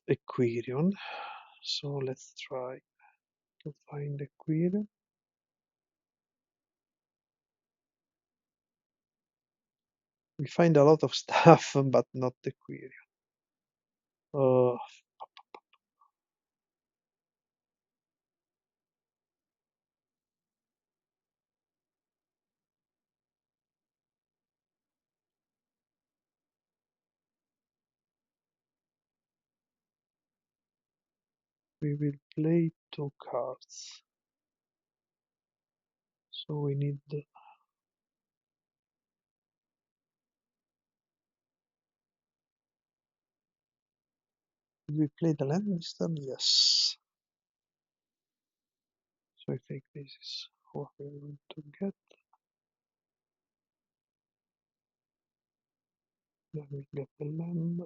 a Quirion. So let's try to find a Quirion. We find a lot of stuff, but not the Quirion. We will play 2 cards. So we need the. Did we play the land this turn? Yes. So I think this is what we're going to get. Then we get the land.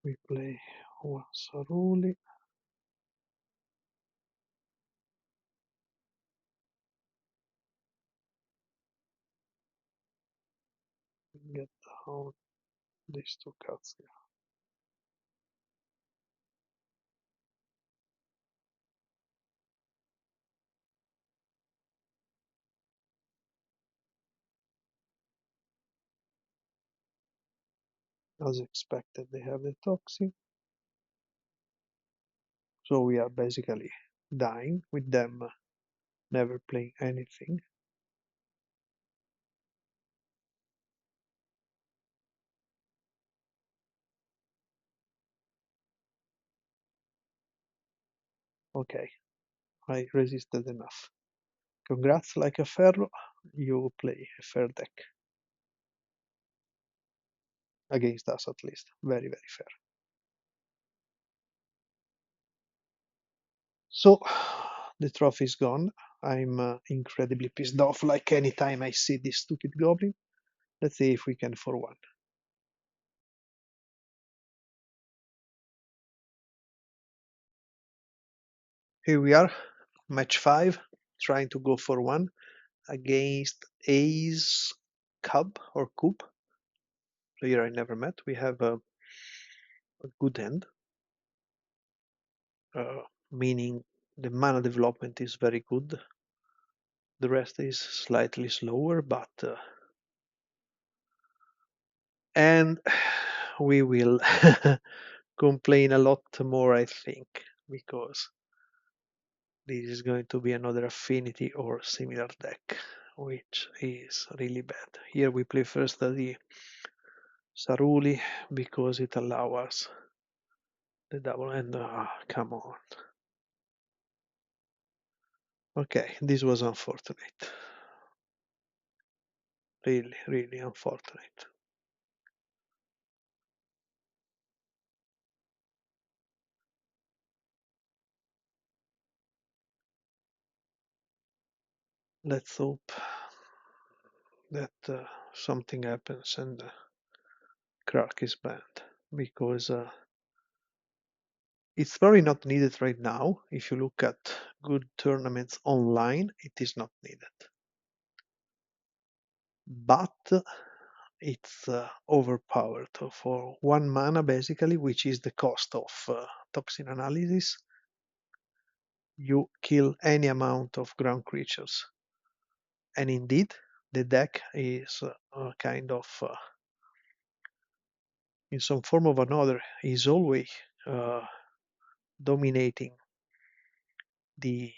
We play one Saruli. We get down these 2 cards here. As expected, they have the Toxic. So we are basically dying with them never playing anything. Okay, I resisted enough. Congrats, like a Ferro, you play a fair deck. Against us, at least. Very, very fair. So, the trophy is gone. I'm incredibly pissed off, like anytime I see this stupid goblin. Let's see if we can for one. Here we are, match 5, trying to go for one against Ace Cub or Coop, player I never met. We have a good hand. meaning the mana development is very good. The rest is slightly slower, but and we will complain a lot more, I think, because this is going to be another affinity or similar deck, which is really bad. Here we play first the Saruli because it allows us the double and come on. Okay, this was unfortunate. Really, really unfortunate. Let's hope that something happens and Krark is banned because it's probably not needed right now. If you look at good tournaments online, it is not needed. But it's overpowered for 1 mana basically, which is the cost of toxin analysis. You kill any amount of ground creatures. And indeed, the deck is kind of, in some form or another, is always uh, dominating the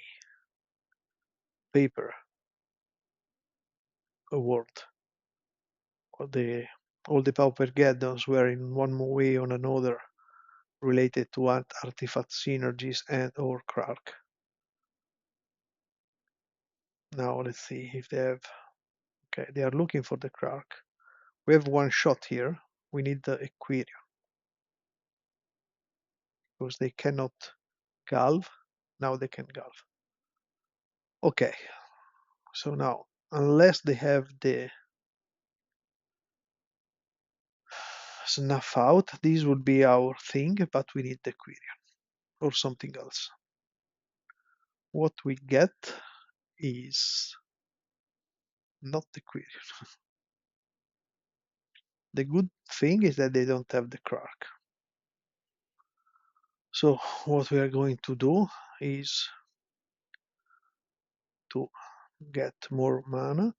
paper award. All the pauper gaddons were in one way or another related to artifact synergies and or Krark. Now let's see if they have. Okay, they are looking for the Krark. We have one shot here. We need the Aquarium because they cannot Galv. Now they can Galv. Okay, so now unless they have the Snuff Out, this would be our thing, but we need the Aquarium or something else. What we get is not the Aquarium. The good thing is that they don't have the Krark. So what we are going to do is to get more mana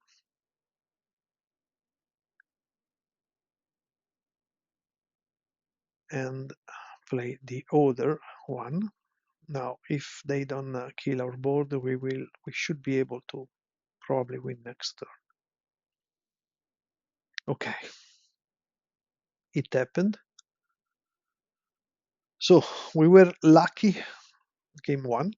and play the other one. Now, if they don't kill our board, we should be able to probably win next turn. Okay, it happened. So we were lucky. Game one.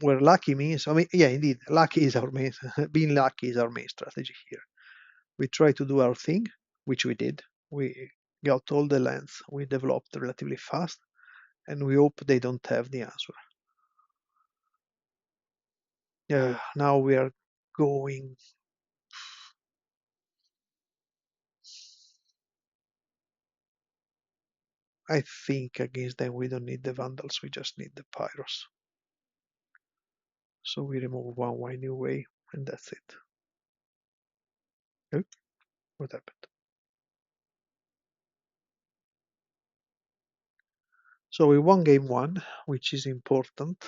Where lucky means, I mean, yeah, indeed, lucky is our main. Being lucky is our main strategy here. We try to do our thing, which we did. We got all the lands we developed relatively fast, and we hope they don't have the answer. Now we are going. I think against them we don't need the Vandals, we just need the Pyros. So we remove one whiny away, and that's it. Oh, what happened? So we won game one, which is important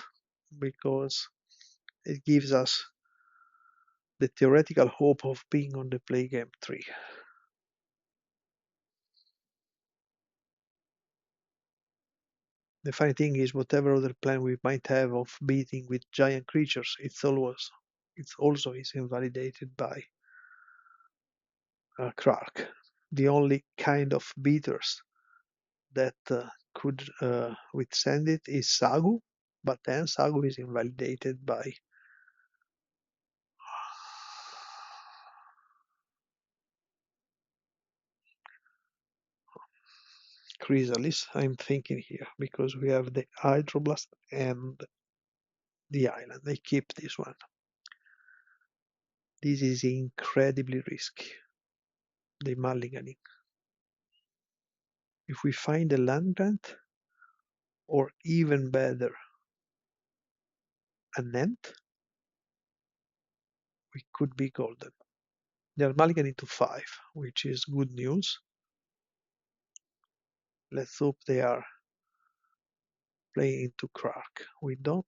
because it gives us the theoretical hope of being on the play game 3. The funny thing is, whatever other plan we might have of beating with giant creatures, it's also is invalidated by Krark. The only kind of beaters that could withstand it is Sagu, but then Sagu is invalidated by Chrysalis. I'm thinking here because we have the Hydroblast and the island. They keep this one. This is incredibly risky. The mulliganing. If we find a land grant, or even better, an ant, we could be golden. They are mulliganing to 5, which is good news. Let's hope they are play into Krark. We do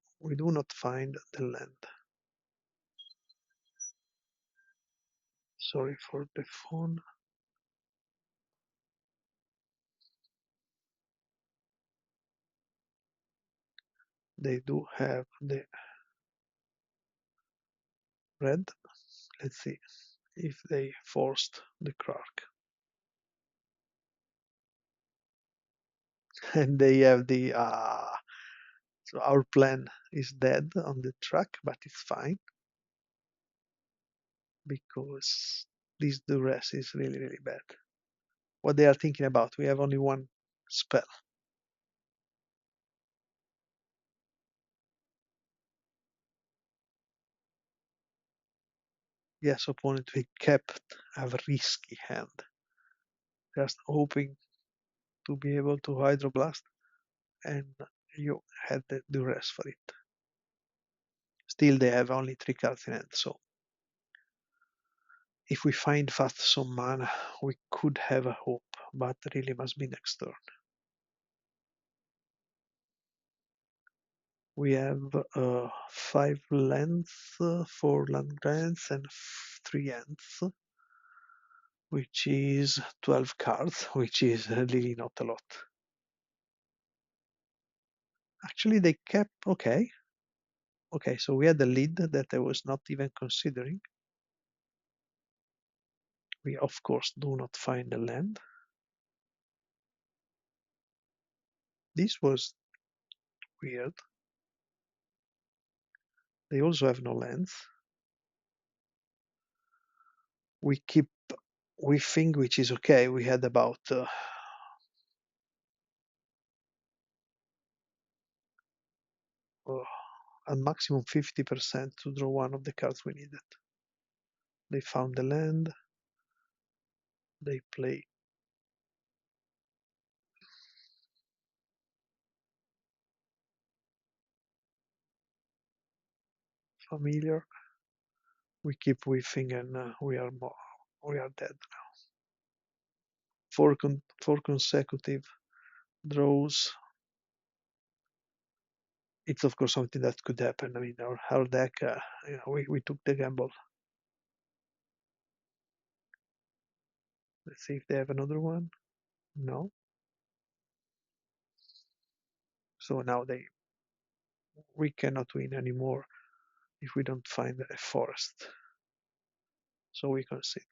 not find the land. Sorry for the phone. They do have the red. Let's see if they forced the Krark. And they have the so our plan is dead on the track, but it's fine because this duress is really, really bad. What they are thinking about, we have only one spell. Yes, opponent, we kept a risky hand, just hoping to be able to Hydroblast, and you had the duress for it. Still, they have only 3 cards in hand, so if we find fast some mana, we could have a hope, but really must be next turn. We have 5 lands, 4 land grants, and 3 ends, which is 12 cards, which is really not a lot. Actually, they kept okay. Okay, so we had a lead that I was not even considering. We, of course, do not find a land. This was weird. They also have no lands. We keep whiffing, which is okay. We had about a maximum 50% to draw one of the cards we needed. They found the land. They play familiar. We keep whiffing, and we are dead now. Four consecutive draws. It's of course something that could happen. I mean, our deck, we took the gamble. Let's see if they have another one. No. So now we cannot win anymore if we don't find a forest. So we concede.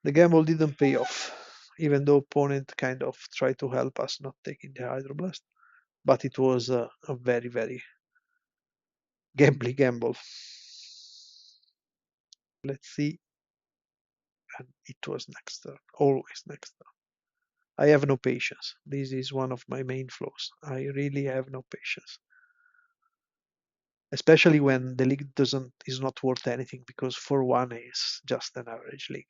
The gamble didn't pay off, even though opponent kind of tried to help us not taking the Hydroblast. But it was a very, very gambly gamble. Let's see. And it was next turn, always next turn. I have no patience. This is one of my main flaws. I really have no patience. Especially when the league is not worth anything, because 4-1 is just an average league.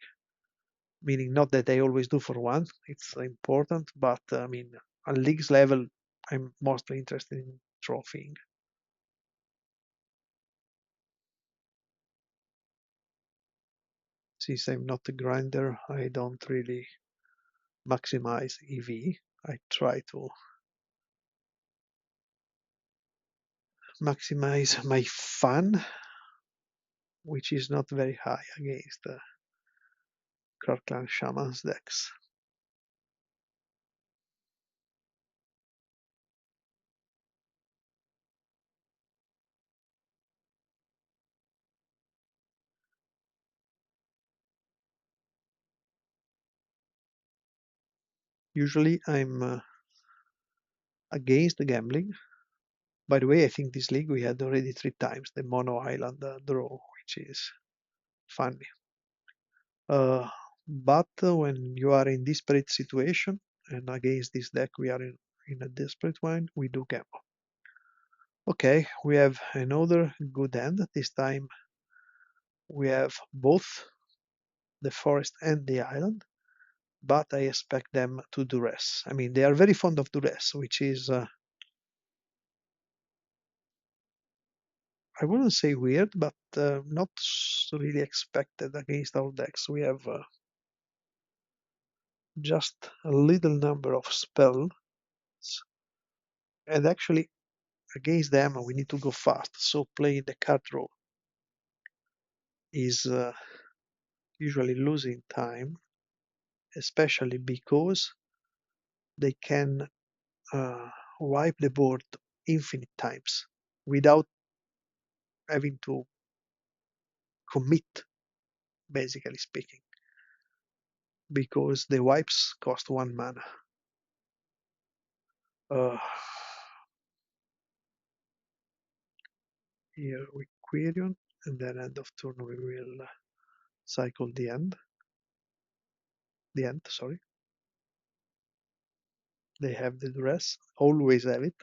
Meaning not that I always do 4-1, it's important, but I mean, on leagues level, I'm mostly interested in trophying. Since I'm not a grinder, I don't really maximize EV. I try to maximize my fun, which is not very high against Kirkland Shaman's decks. Usually I'm against the gambling. By the way, I think this league we had already 3 times the Mono Island draw, which is funny. But when you are in desperate situation, and against this deck we are in a desperate one, we do gamble. Okay, we have another good end. This time we have both the forest and the island, but I expect them to duress. I mean, they are very fond of duress, which is I wouldn't say weird, but not really expected against our decks. We have just a little number of spells, And actually, against them, we need to go fast. So playing the card draw is usually losing time, especially because they can uh, wipe the board infinite times without having to commit, basically speaking, because the wipes cost 1 mana. Uh, Here we Quirion, and then end of turn we will cycle the end. The end, sorry. They have the duress, always have it.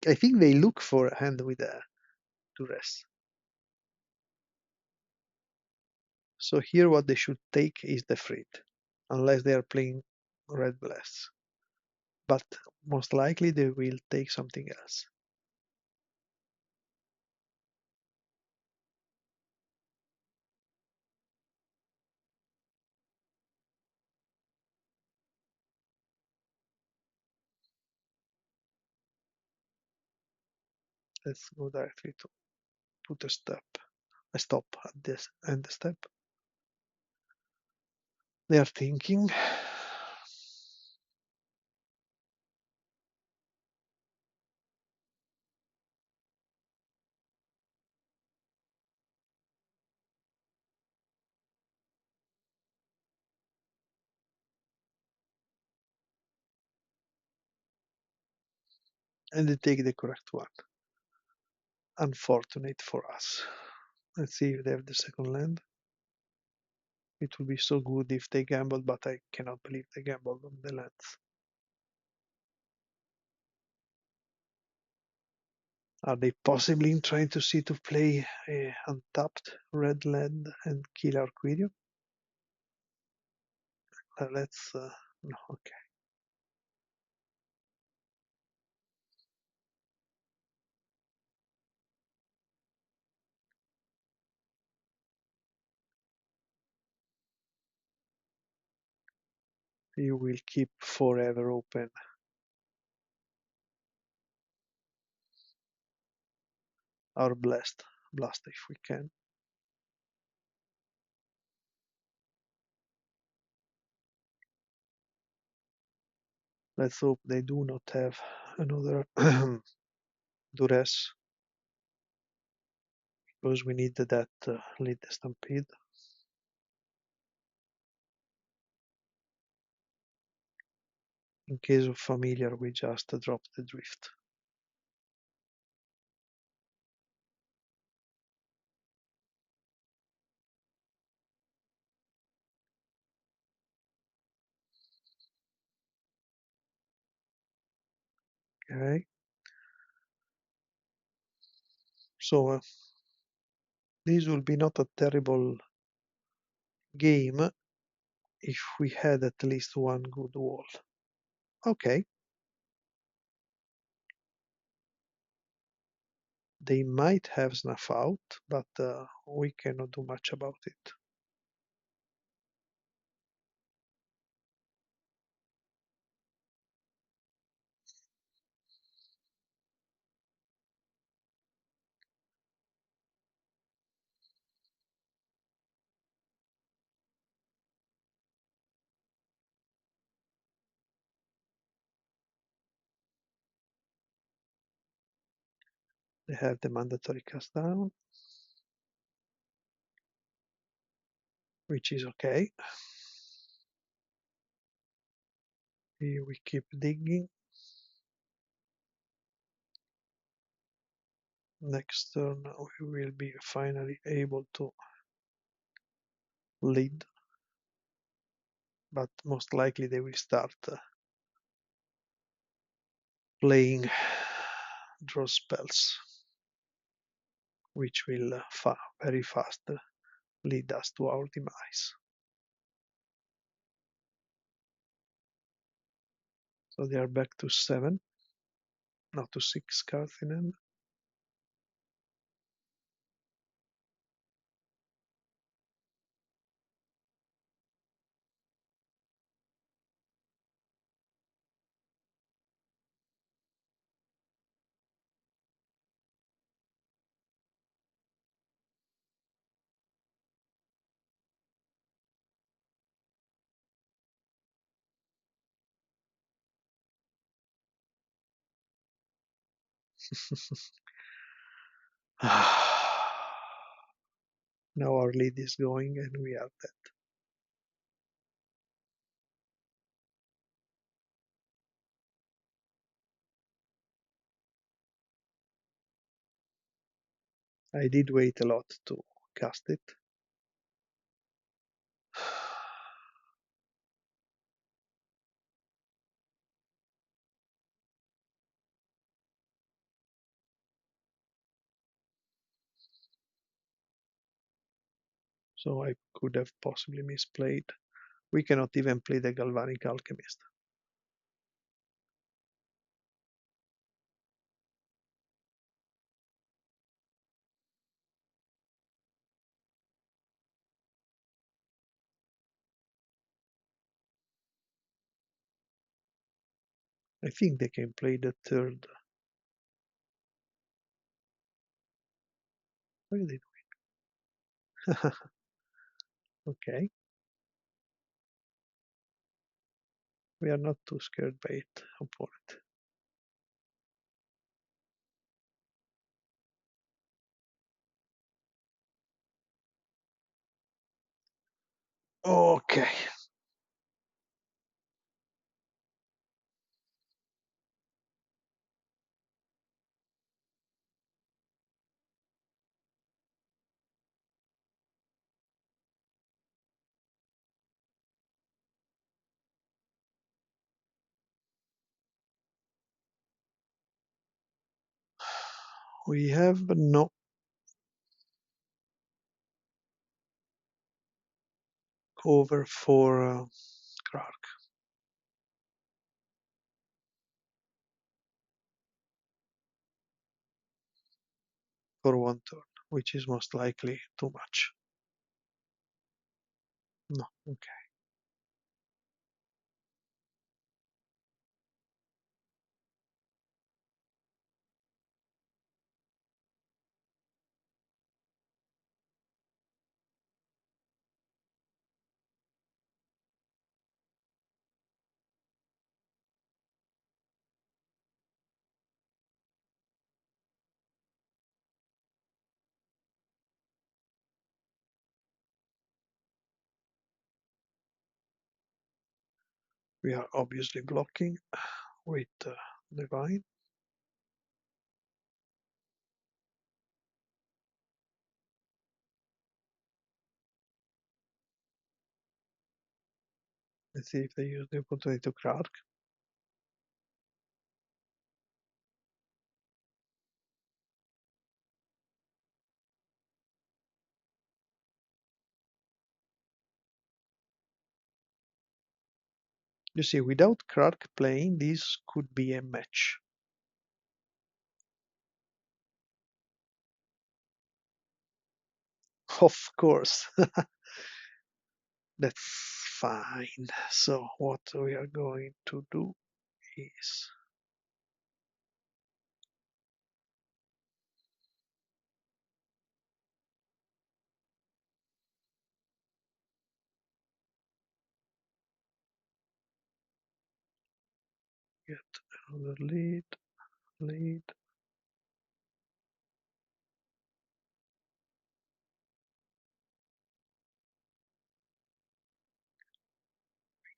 I think they look for a hand with a duress. So here what they should take is the freight, unless they are playing red blast. But most likely they will take something else. Let's go directly to put a stop at this end step. They are thinking. And they take the correct one. Unfortunate for us. Let's see if they have the second land. It would be so good if they gambled, but I cannot believe they gambled on the lands. Are they possibly trying to see to play a untapped red land and kill our Quirion? Let's no, okay. You will keep forever open our blast if we can. Let's hope they do not have another duress, because we need that lead the stampede. In case of familiar, we just drop the drift. Okay. So this will be not a terrible game if we had at least one good wall. Okay. They might have snuff out, but we cannot do much about it. They have the mandatory cast down, which is okay. Here we keep digging. Next turn we will be finally able to lead, but most likely they will start playing draw spells, which will very fast lead us to our demise. So they are back to 7, not to 6 cards in hand. Now our lead is going and we are dead. I did wait a lot to cast it. So I could have possibly misplayed. We cannot even play the Galvanic Alchemist. I think they can play the third. What are they doing? Okay. We are not too scared by it, opponent. Okay. We have no cover for Clark for one turn, which is most likely too much. No, okay. We are obviously blocking with the vine. Let's see if they use the opportunity to Clark. You see, without Clark playing, this could be a match. Of course. That's fine. So what we are going to do is get another lead.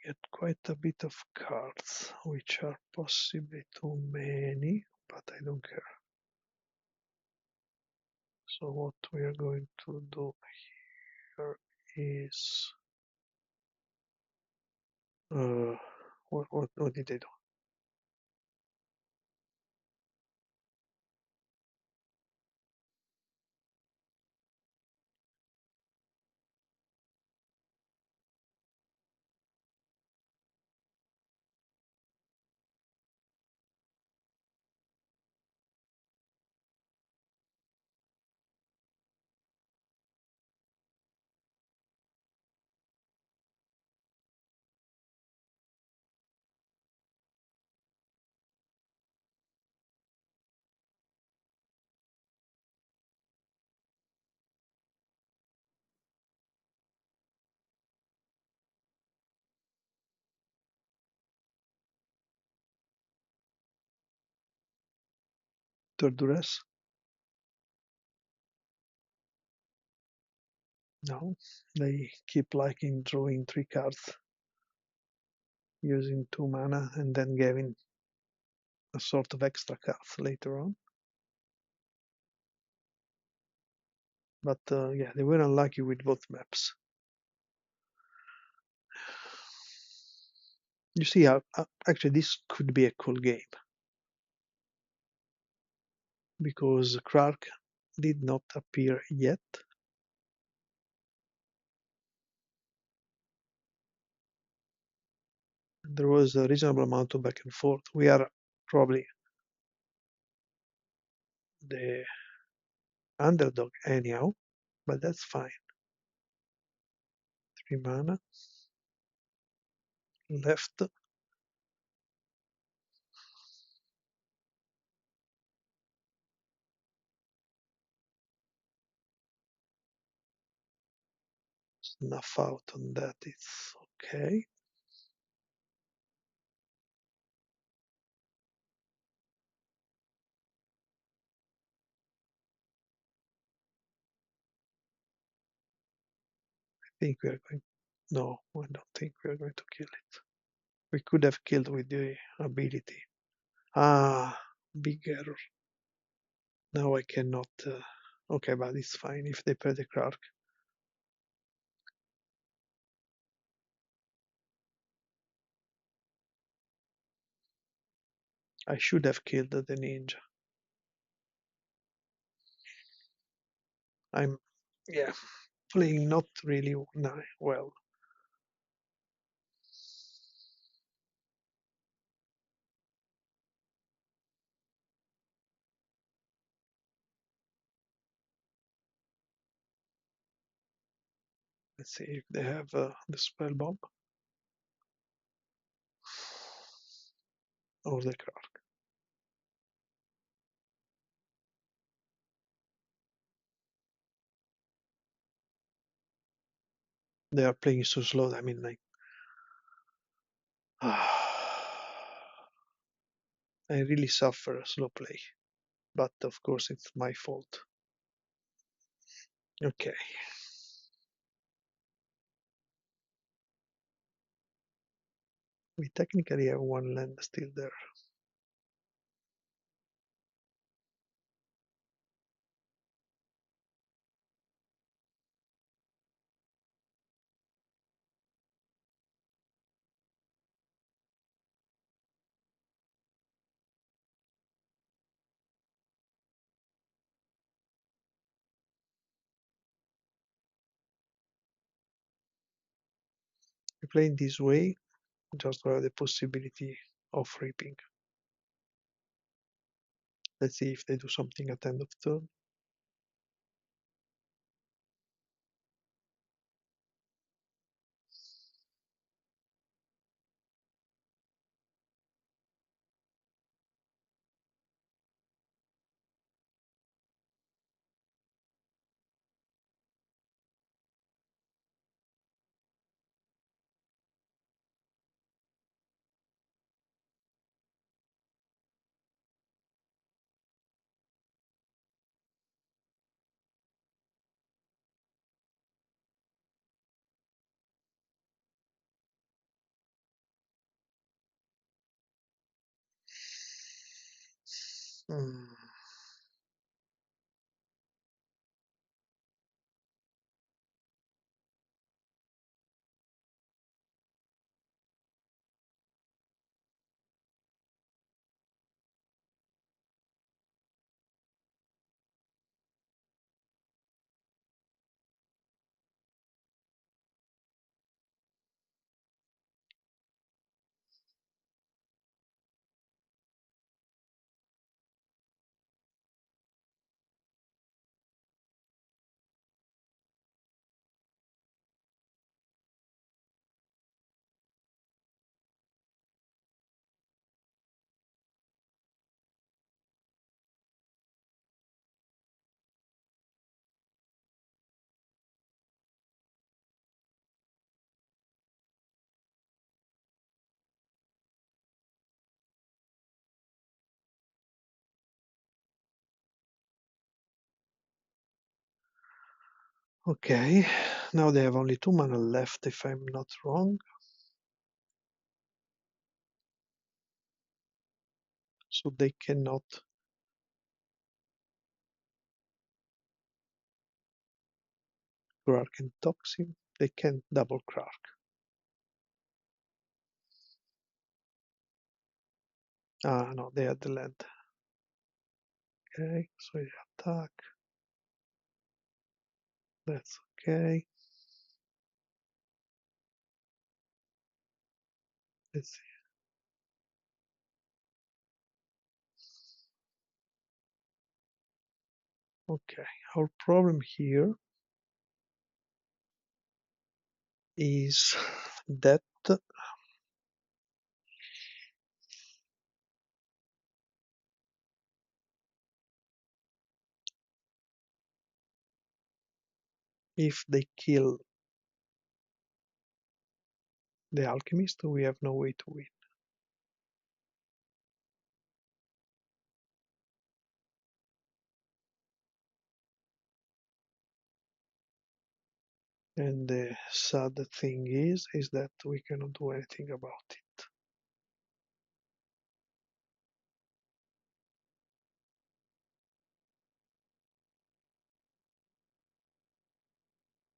Get quite a bit of cards, which are possibly too many, but I don't care. So what we are going to do here is what did I do? third duress. No, they keep liking drawing 3 cards, using 2 mana, and then giving a sort of extra cards later on. But yeah, they were unlucky with both maps. You see, actually, this could be a cool game because Krark did not appear yet. There was a reasonable amount of back and forth. We are probably the underdog anyhow, but that's fine. 3 mana left. Snuff out on that. It's okay. I think we are going. No, I don't think we are going to kill it. We could have killed with the ability. Ah, big error. Now I cannot. Okay, but it's fine if they play the Krark. I should have killed the ninja. I'm, yeah, playing not really well. Let's see if they have the spell bomb or the Krark. They are playing so slow. I mean, like, I really suffer slow play, but of course it's my fault. Okay, we technically have 1 land still there. We play in this way just to have the possibility of reaping. Let's see if they do something at end of turn. Hmm. Okay, now they have only 2 mana left, if I'm not wrong. So they cannot Krark and Toxin. They can double Krark. Ah, no, they had the land. Okay, so they attack. That's okay. Let's see. Okay, our problem here is that if they kill the alchemist, we have no way to win. And the sad thing is that we cannot do anything about it.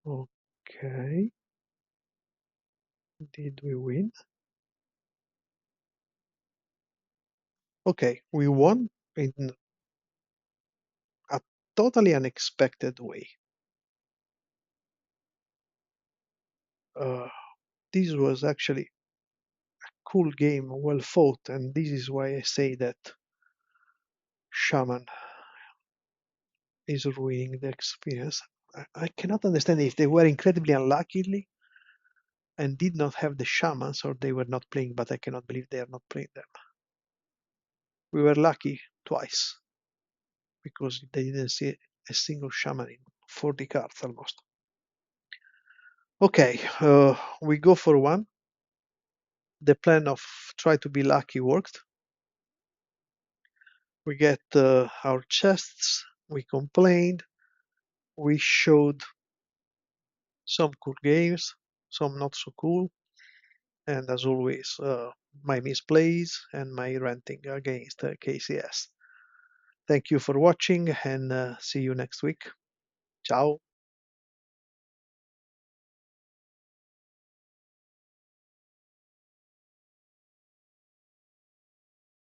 Okay, did we win? Okay, we won in a totally unexpected way. Uh, this was actually a cool game, well fought, and this is why I say that Shaman is ruining the experience. I cannot understand if they were incredibly unlucky and did not have the shamans or they were not playing, but I cannot believe they are not playing them. We were lucky twice because they didn't see a single shaman in 40 cards almost. Okay, we go for one. The plan of try to be lucky worked. We get our chests, we complained, we showed some cool games, some not so cool, and as always, my misplays and my ranting against KCS. Thank you for watching and see you next week. Ciao.